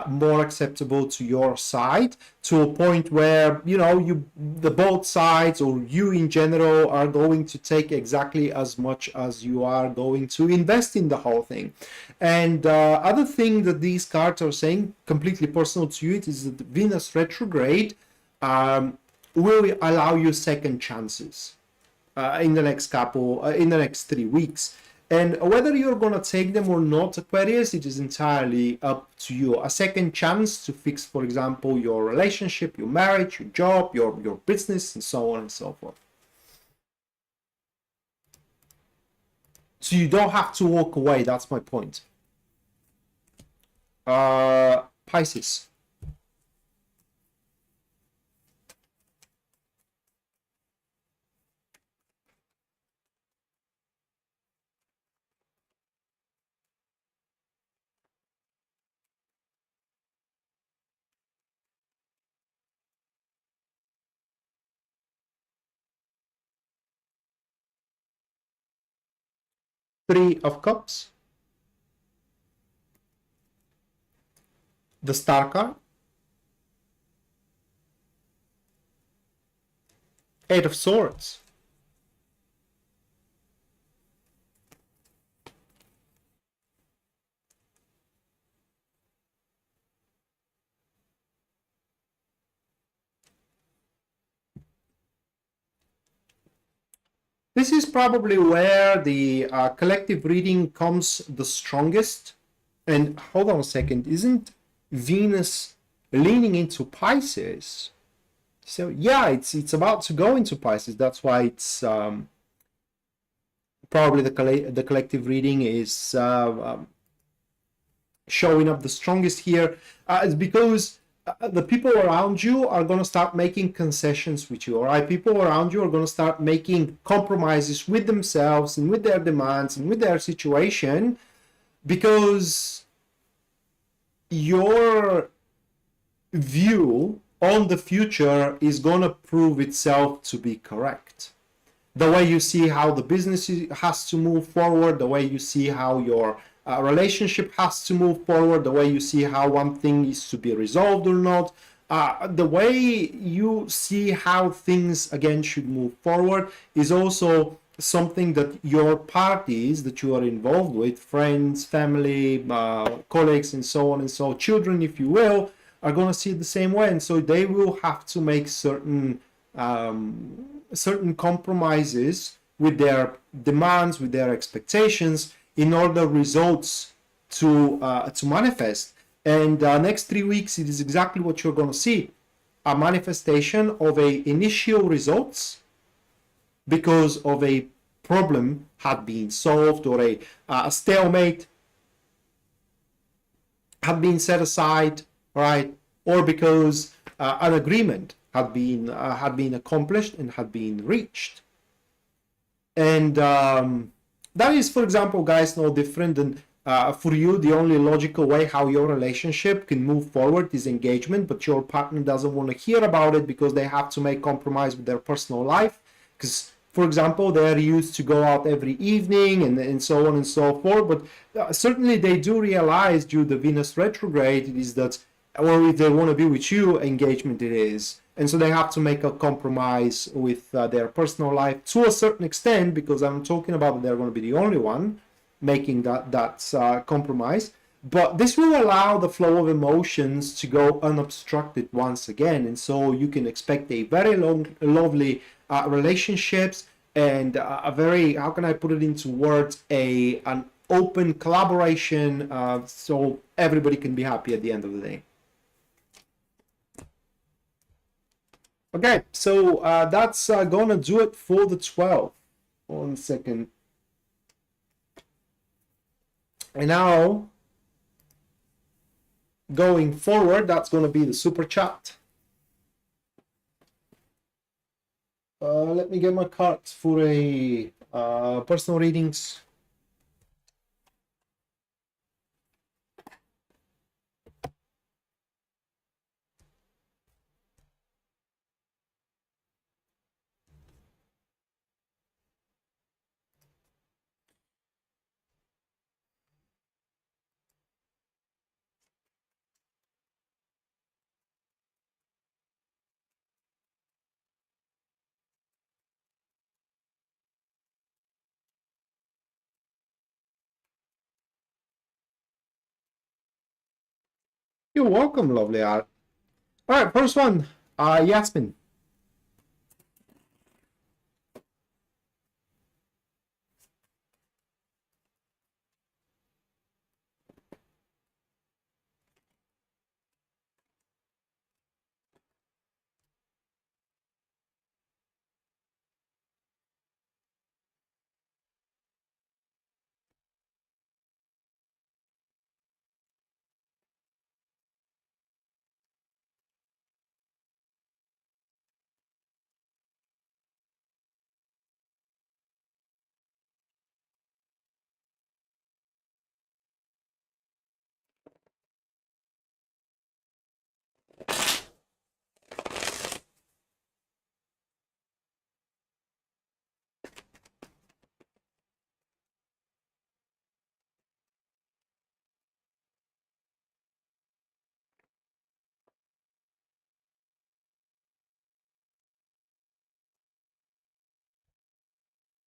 more acceptable to your side, to a point where, you know, the both sides or you in general are going to take exactly as much as you are going to invest in the whole thing. And other thing that these cards are saying, completely personal to you, it is that Venus retrograde will allow you second chances in the next 3 weeks. And whether you're going to take them or not, Aquarius, it is entirely up to you. A second chance to fix, for example, your relationship, your marriage, your job, your business, and so on and so forth. So you don't have to walk away. That's my point. Pisces. Three of Cups. The Star card. Eight of Swords. This is probably where the collective reading comes the strongest. And hold on a second, isn't Venus leaning into Pisces? So yeah, it's about to go into Pisces. That's why it's probably the collective reading is showing up the strongest here. It's because the people around you are going to start making concessions with you, all right? People around you are going to start making compromises with themselves and with their demands and with their situation, because your view on the future is going to prove itself to be correct. The way you see how the business has to move forward, the way you see how your relationship has to move forward, the way you see how one thing is to be resolved or not, the way you see how things again should move forward is also something that your parties that you are involved with, friends, family, colleagues, and so on and so, children, if you will, are going to see it the same way. And so they will have to make certain compromises with their demands, with their expectations, in order results to manifest. And next 3 weeks, it is exactly what you're going to see: a manifestation of a initial results because of a problem had been solved, or a stalemate had been set aside, right? Or because an agreement had been accomplished and had been reached. And that is, for example, guys, no different than for you, the only logical way how your relationship can move forward is engagement, but your partner doesn't want to hear about it because they have to make compromise with their personal life. Because, for example, they're used to go out every evening and so on and so forth. But certainly they do realize, due to Venus retrograde, it is that, or if they want to be with you, engagement it is. And so they have to make a compromise with their personal life to a certain extent, because I'm talking about that they're going to be the only one making that compromise. But this will allow the flow of emotions to go unobstructed once again. And so you can expect a very lovely relationships, and a very, how can I put it into words, an open collaboration, so everybody can be happy at the end of the day. Okay, so that's gonna do it for the 12. 1 second. And now, going forward, that's gonna be the super chat. Let me get my cards for a personal readings. You're welcome, lovely art. All right, first one, Yasmin.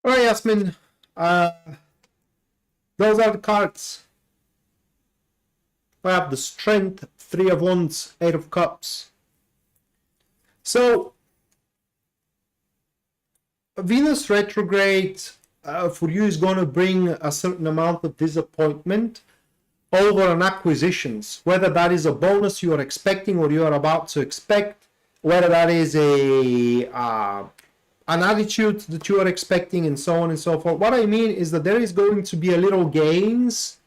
All right, Yasmin. Those are the cards. We have the Strength, Three of Wands, Eight of Cups. So, Venus retrograde for you is going to bring a certain amount of disappointment over an acquisitions, whether that is a bonus you are expecting or you are about to expect, whether that is an attitude that you are expecting, and so on and so forth. What I mean is that there is going to be a little gains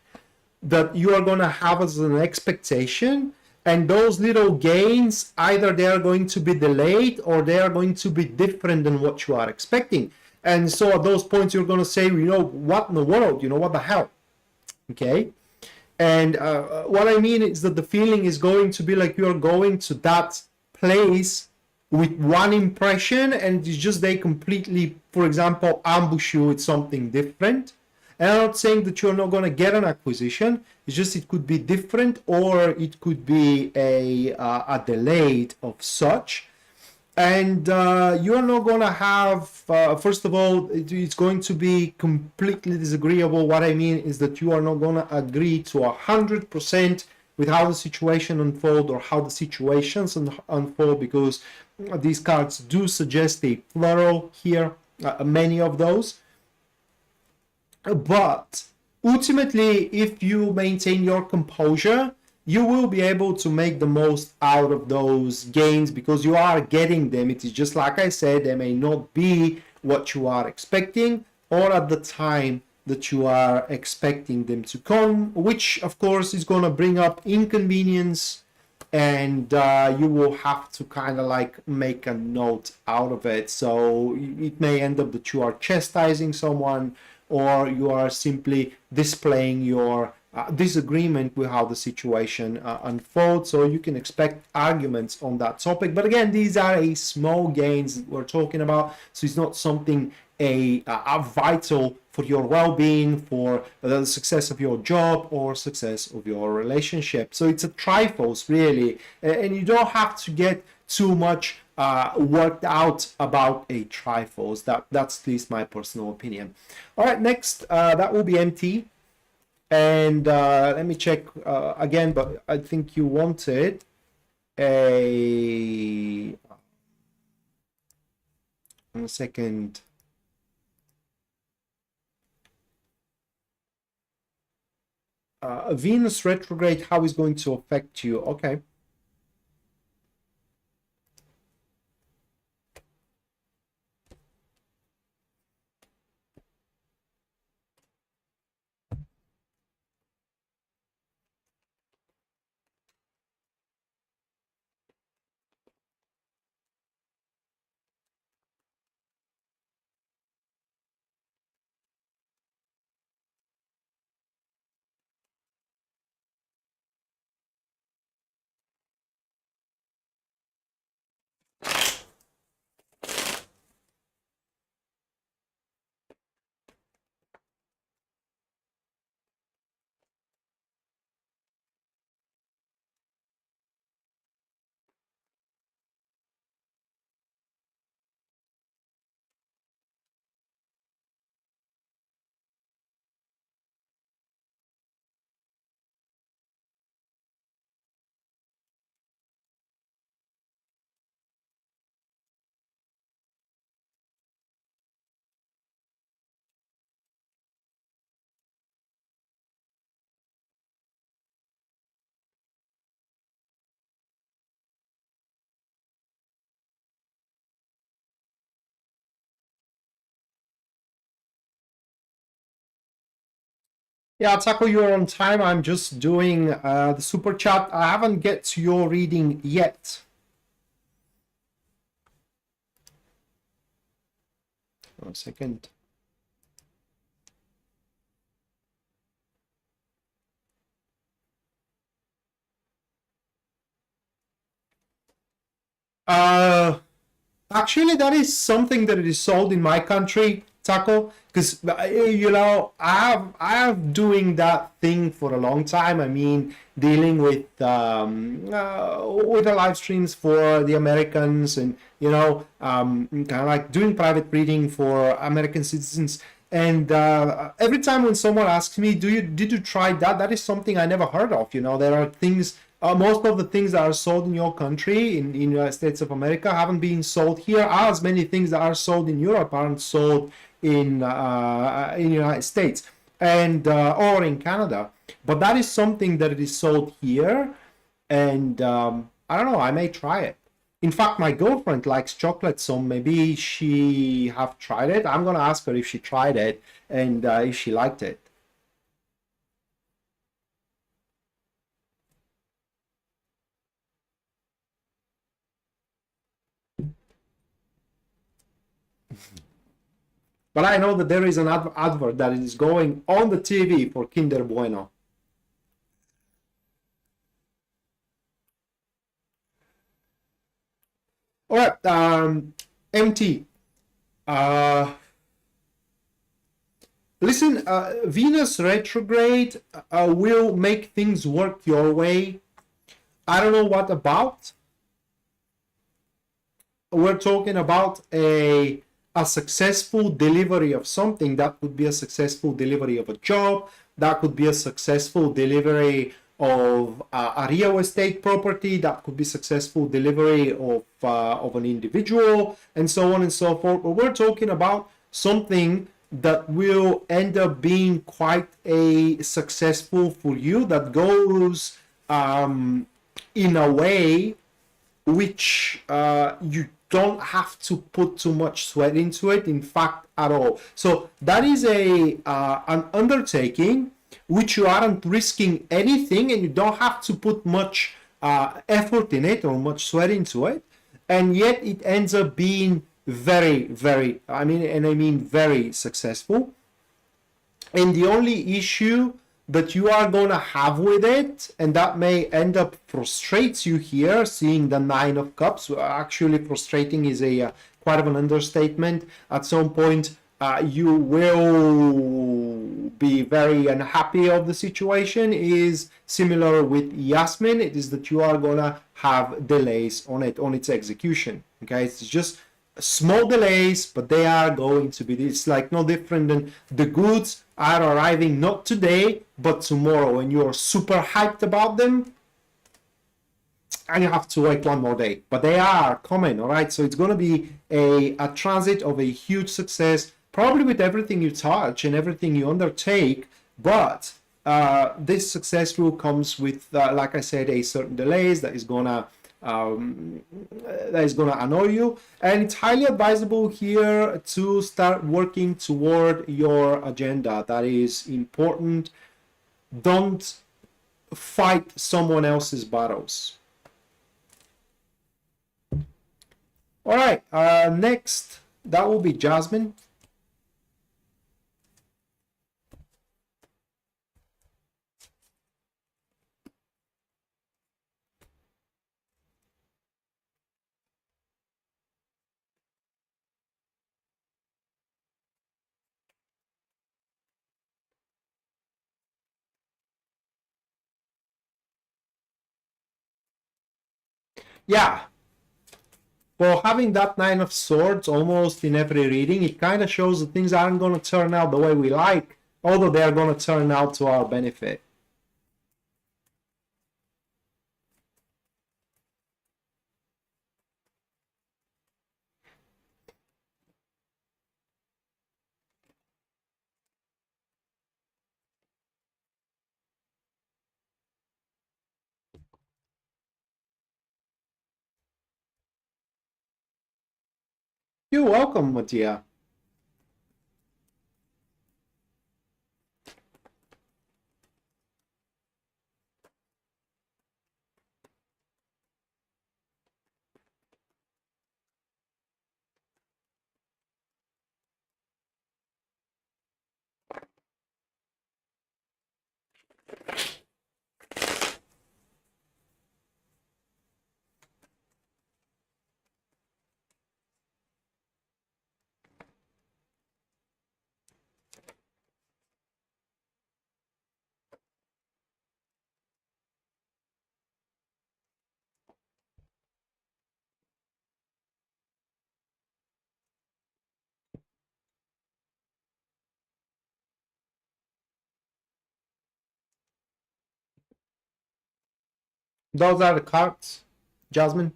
that you are going to have as an expectation, and those little gains, either they are going to be delayed or they are going to be different than what you are expecting. And so at those points you're going to say, what in the world, what the hell? Okay. And what I mean is that the feeling is going to be like you're going to that place with one impression, and it's just they completely, for example, ambush you with something different. And I'm not saying that you're not going to get an acquisition. It's just it could be different, or it could be a delayed of such. And you are not going to have, first of all, it's going to be completely disagreeable. What I mean is that you are not going to agree to 100% with how the situation unfold or how the situations unfold, because these cards do suggest a plural here, many of those. But ultimately, if you maintain your composure, you will be able to make the most out of those gains, because you are getting them. It is just like I said, they may not be what you are expecting or at the time that you are expecting them to come, which of course is going to bring up inconvenience, and you will have to kind of like make a note out of it. So it may end up that you are chastising someone, or you are simply displaying your disagreement with how the situation unfolds. So you can expect arguments on that topic. But again, these are a small gains that we're talking about, so it's not something a vital for your well-being, for the success of your job or success of your relationship. So it's a trifles really, and you don't have to get too much worked out about a trifles. That's at least my personal opinion. All right, next that will be MT. And let me check again, but I think you wanted a 1 second. Venus retrograde, how is going to affect you? Okay. Yeah, Taco, you're on time. I'm just doing the super chat. I haven't get to your reading yet. 1 second. Actually, that is something that is sold in my country. Taco, because I have doing that thing for a long time. I mean, dealing with the live streams for the Americans, and kind of like doing private reading for American citizens. And every time when someone asks me, did you try that? That is something I never heard of. There are things. Most of the things that are sold in your country, in United States of America, haven't been sold here. As many things that are sold in Europe aren't sold in United States and or in Canada. But that is something that is sold here, and I don't know. I may try it. In fact, my girlfriend likes chocolate, so maybe she have tried it. I'm gonna ask her if she tried it and if she liked it. But I know that there is an advert that is going on the TV for Kinder Bueno. All right, MT. Listen, Venus retrograde will make things work your way. I don't know what about. We're talking about a successful delivery of something. That could be a successful delivery of a job. That could be a successful delivery of a real estate property. That could be successful delivery of an individual, and so on and so forth. But we're talking about something that will end up being quite a successful for you, that goes in a way which you don't have to put too much sweat into it, in fact, at all. So that is an undertaking which you aren't risking anything, and you don't have to put much effort in it or much sweat into it, and yet it ends up being very, very, I mean very successful. And the only issue that you are going to have with it, and that may end up frustrates you here, seeing the Nine of Cups. Actually, frustrating is a quite of an understatement. At some point, you will be very unhappy of the situation. Is similar with Yasmin. It is that you are going to have delays on its execution. Okay, it's just small delays, but they are going to be, it's like no different than the goods are arriving not today but tomorrow, and you're super hyped about them and you have to wait one more day, but they are coming. All right, so it's going to be a transit of a huge success, probably with everything you touch and everything you undertake. But this success will comes with like I said, a certain delays that is gonna annoy you, and it's highly advisable here to start working toward your agenda. That is important. Don't fight someone else's battles. All right, next that will be Jasmine. Yeah, for having that Nine of Swords almost in every reading, it kind of shows that things aren't going to turn out the way we like, although they are going to turn out to our benefit. You're welcome, Mattia. Those are the cards, Jasmine.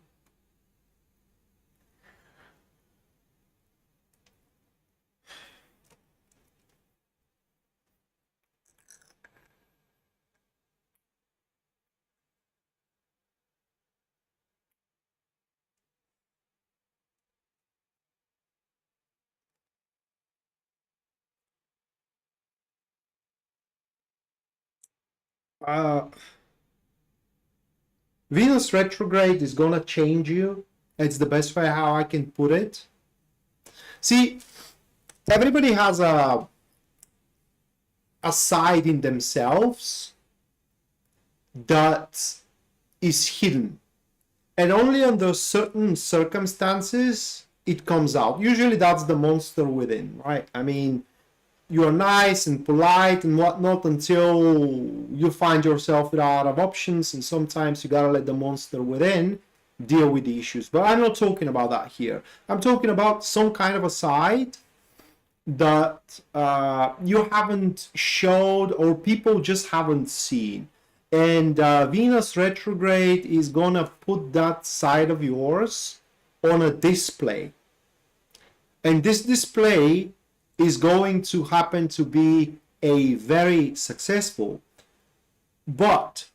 Uh, Venus retrograde is gonna change you. It's the best way how I can put it. See, everybody has a side in themselves that is hidden, and only under certain circumstances it comes out. Usually that's the monster within, right? I mean, you're nice and polite and whatnot until you find yourself with a lot of options, and sometimes you gotta let the monster within deal with the issues. But I'm not talking about that here. I'm talking about some kind of a side that you haven't showed or people just haven't seen. And Venus retrograde is gonna put that side of yours on a display. And this display is going to happen to be a very successful, but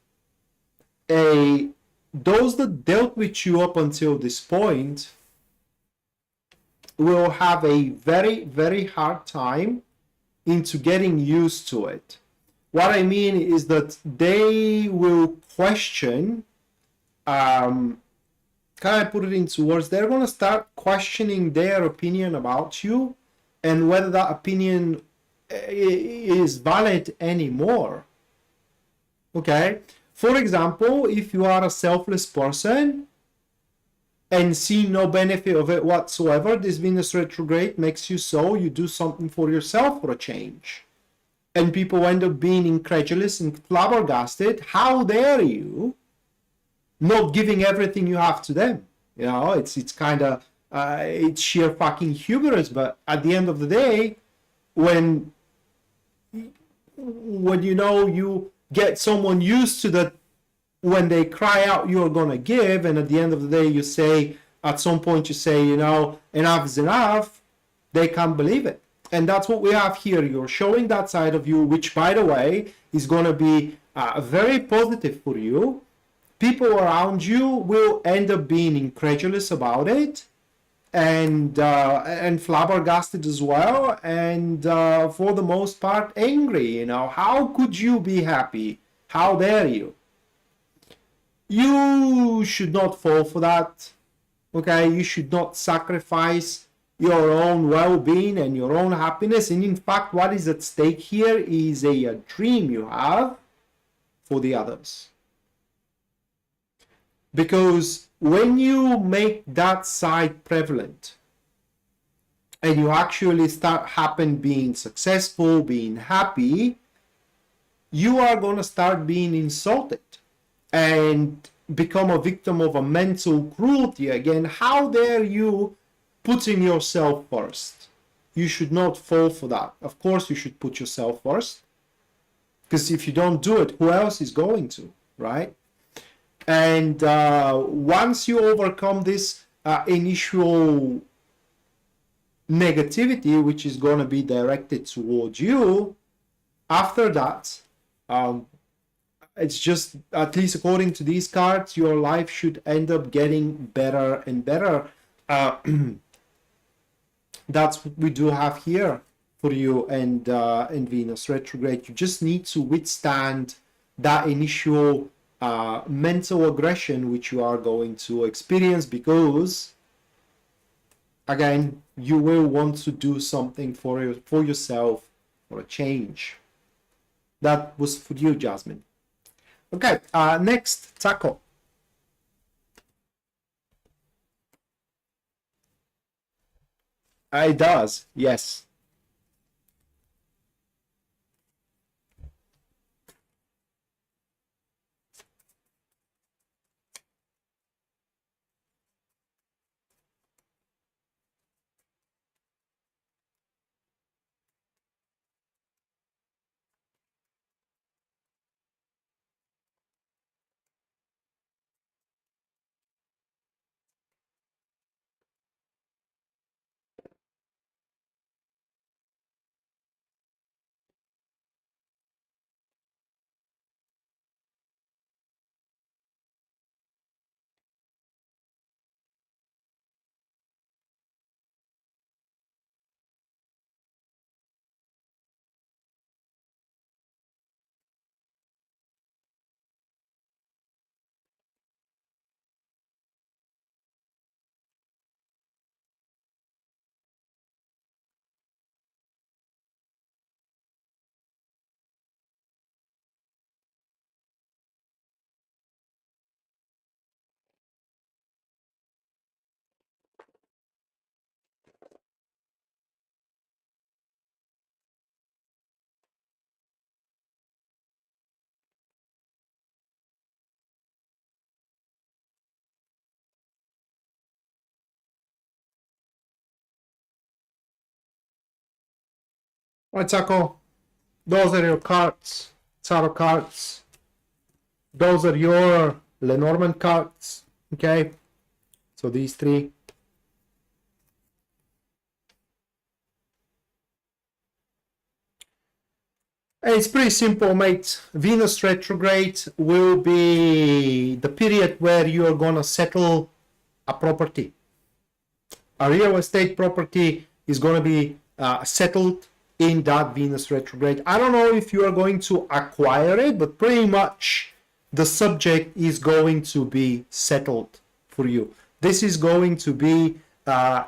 those that dealt with you up until this point will have a very, very hard time into getting used to it. What I mean is that they will question, can I put it into words? They're going to start questioning their opinion about you and whether that opinion is valid anymore. Okay? For example, if you are a selfless person and see no benefit of it whatsoever, this Venus retrograde makes you so you do something for yourself for a change. And people end up being incredulous and flabbergasted. How dare you not giving everything you have to them? You know, it's kind of it's sheer fucking hubris. But at the end of the day, when you know you get someone used to that, when they cry out, you're gonna give, and at the end of the day, you say, at some point, you say, you know, enough is enough. They can't believe it. And that's what we have here. You're showing that side of you, which, by the way, is going to be very positive for you. People around you will end up being incredulous about it and flabbergasted as well, and for the most part, angry. You know, how could you be happy? How dare you? You should not fall for that. Okay, you should not sacrifice your own well-being and your own happiness. And in fact, what is at stake here is a dream you have for the others. Because when you make that side prevalent and you actually start being successful, being happy, you are going to start being insulted and become a victim of a mental cruelty again. How dare you putting yourself first? You should not fall for that. Of course you should put yourself first, because if you don't do it, who else is going to, right? And once you overcome this initial negativity, which is going to be directed towards you, after that, it's just, at least according to these cards, your life should end up getting better and better. That's what we do have here for you. And in Venus retrograde, you just need to withstand that initial mental aggression which you are going to experience, because again, you will want to do something for yourself, for a change. That was for you, Jasmine. Okay, next, Taco. It does, yes. All right, Taco. Those are your cards, tarot cards. Those are your Lenormand cards. Okay. So these three. It's pretty simple, mate. Venus retrograde will be the period where you are gonna settle a property. A real estate property is gonna be settled in that Venus retrograde. I don't know if you are going to acquire it, but pretty much the subject is going to be settled for you. This is going to be the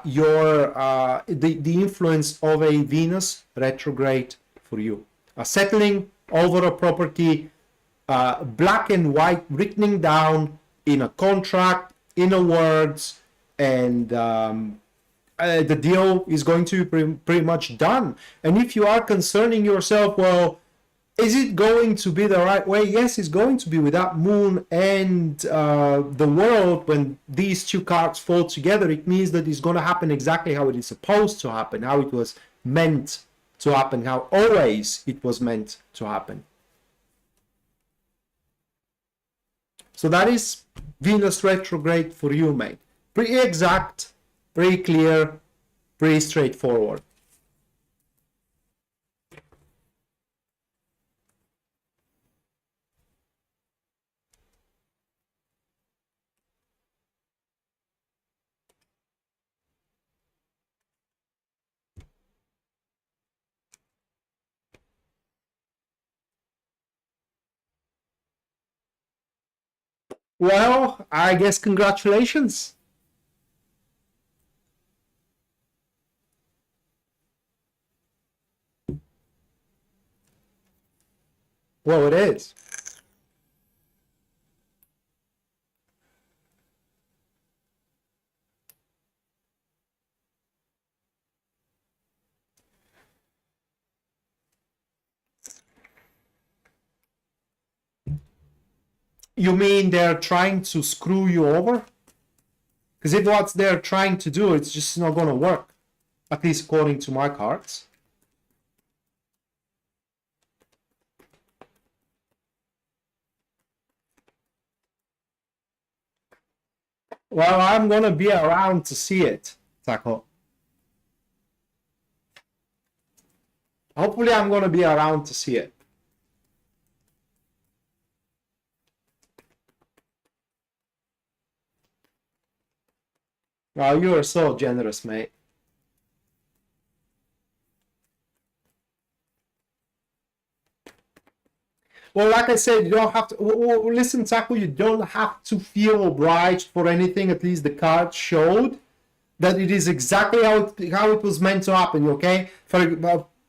influence of a Venus retrograde for you. Settling over a property, black and white, written down in a contract, in a words, and the deal is going to be pretty much done. And if you are concerning yourself, well, is it going to be the right way? Yes, it's going to be with that moon and the world. When these two cards fall together, it means that it's going to happen exactly how it is supposed to happen, how it was meant to happen, how always it was meant to happen. So that is Venus retrograde for you, mate. Pretty exact, pretty clear, pretty straightforward. Well, I guess congratulations. Well, it is. You mean they're trying to screw you over? Because if what they're trying to do, it's just not going to work. At least according to my cards. Well, I'm going to be around to see it, Taco. Hopefully I'm going to be around to see it. Wow, you are so generous, mate. Well, like I said, you don't have to... listen, Taco, you don't have to feel obliged for anything. At least the card showed that it is exactly how it was meant to happen, okay?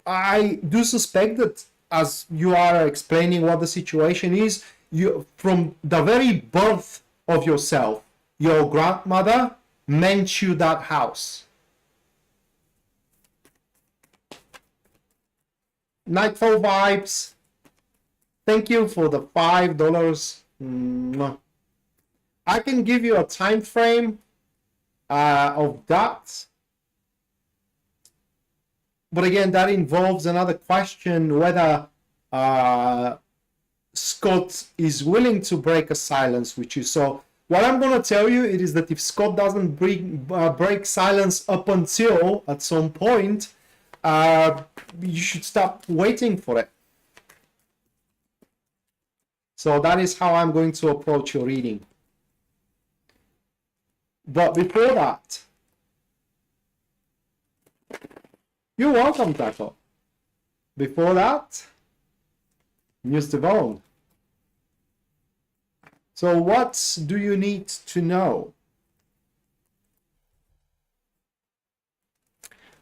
I do suspect that as you are explaining what the situation is, you from the very birth of yourself, your grandmother meant you that house. Nightfall vibes. Thank you for the $5. I can give you a time frame of that. But again, that involves another question whether Scott is willing to break a silence with you. So what I'm going to tell you it is that if Scott doesn't break silence up until at some point, you should stop waiting for it. So that is how I'm going to approach your reading. But before that, you're welcome, Taco. Before that, Muse Devon. So what do you need to know?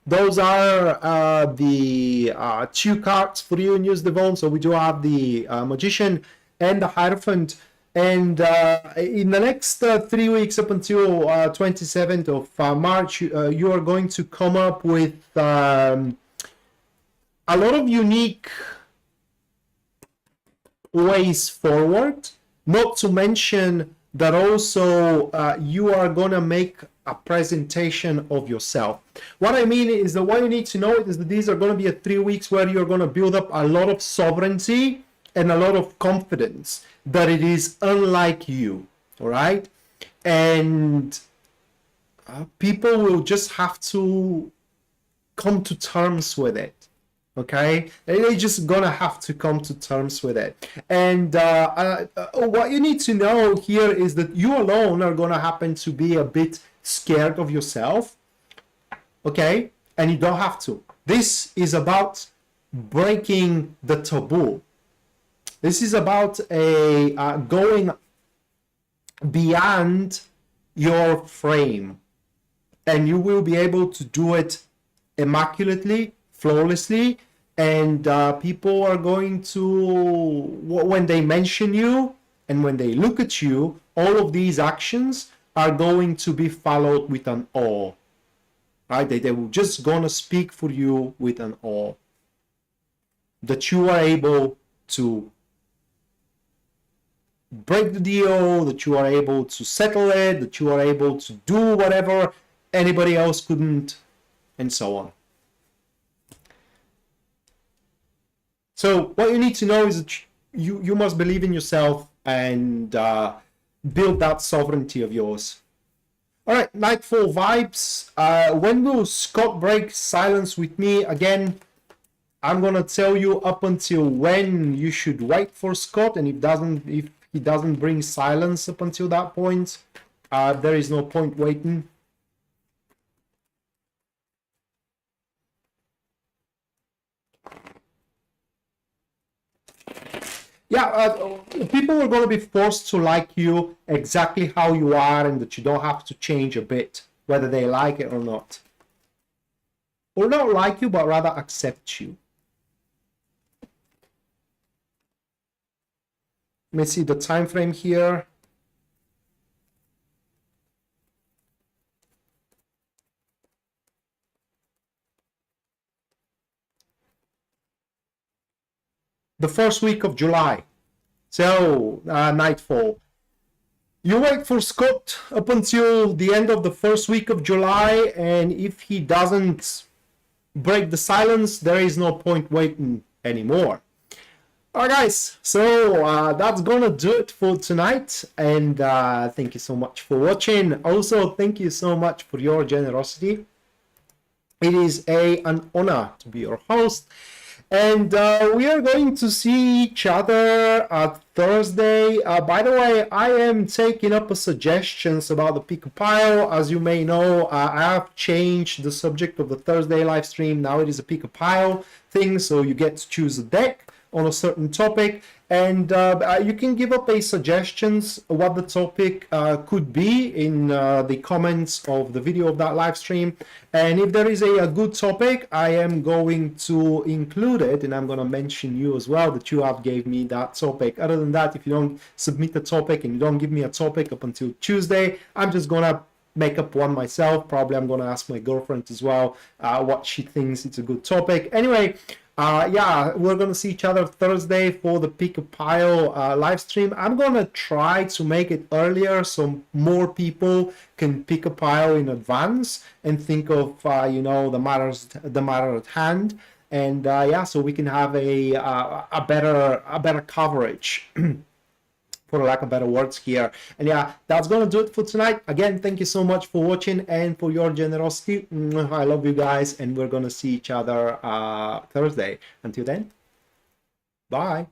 Those are the two cards for you, Muse Devon. So we do have the Magician and the Hierophant. And in the next 3 weeks up until 27th of March, you are going to come up with a lot of unique ways forward. Not to mention that also you are going to make a presentation of yourself. What I mean is that what you need to know is that these are going to be 3 weeks where you're going to build up a lot of sovereignty and a lot of confidence that it is unlike you, all right? And people will just have to come to terms with it. Okay, they're just gonna have to come to terms with it. And what you need to know here is that you alone are gonna happen to be a bit scared of yourself. Okay, and you don't have to. This is about breaking the taboo. This is about going beyond your frame, and you will be able to do it immaculately, flawlessly, and people are going to, when they mention you and when they look at you, all of these actions are going to be followed with an awe, right? They will just gonna speak for you with an awe, that you are able to break the deal, that you are able to settle it, that you are able to do whatever anybody else couldn't, and so on. So what you need to know is that you must believe in yourself and build that sovereignty of yours. All right, Nightfall vibes. When will Scott break silence with me? Again, I'm gonna tell you up until when you should wait for Scott, and if he doesn't bring silence up until that point, there is no point waiting. Yeah, people are going to be forced to like you exactly how you are, and that you don't have to change a bit, whether they like it or not. Or not like you, but rather accept you. Let me see the time frame here. The first week of July. So, Nightfall. You wait for Scott up until the end of the first week of July, and if he doesn't break the silence, there is no point waiting anymore. Alright guys, so that's gonna do it for tonight, and thank you so much for watching. Also, thank you so much for your generosity. It is an honor to be your host. And we are going to see each other at Thursday. By the way, I am taking up suggestions about the pick a pile. As you may know, I have changed the subject of the Thursday live stream. Now it is a pick a pile thing, so you get to choose a deck on a certain topic, and you can give up a suggestions what the topic could be in the comments of the video of that live stream. And if there is a good topic, I am going to include it, and I'm going to mention you as well that you have gave me that topic. Other than that, if you don't submit a topic and you don't give me a topic up until Tuesday, I'm just gonna make up one myself. Probably I'm gonna ask my girlfriend as well what she thinks it's a good topic. Anyway, yeah, we're gonna see each other Thursday for the pick a pile live stream. I'm gonna try to make it earlier so more people can pick a pile in advance and think of you know, the matter at hand, and yeah, so we can have a better coverage. For lack of better words here. And yeah, that's gonna do it for tonight. Again, thank you so much for watching and for your generosity. I love you guys, and we're gonna see each other Thursday. Until then, bye.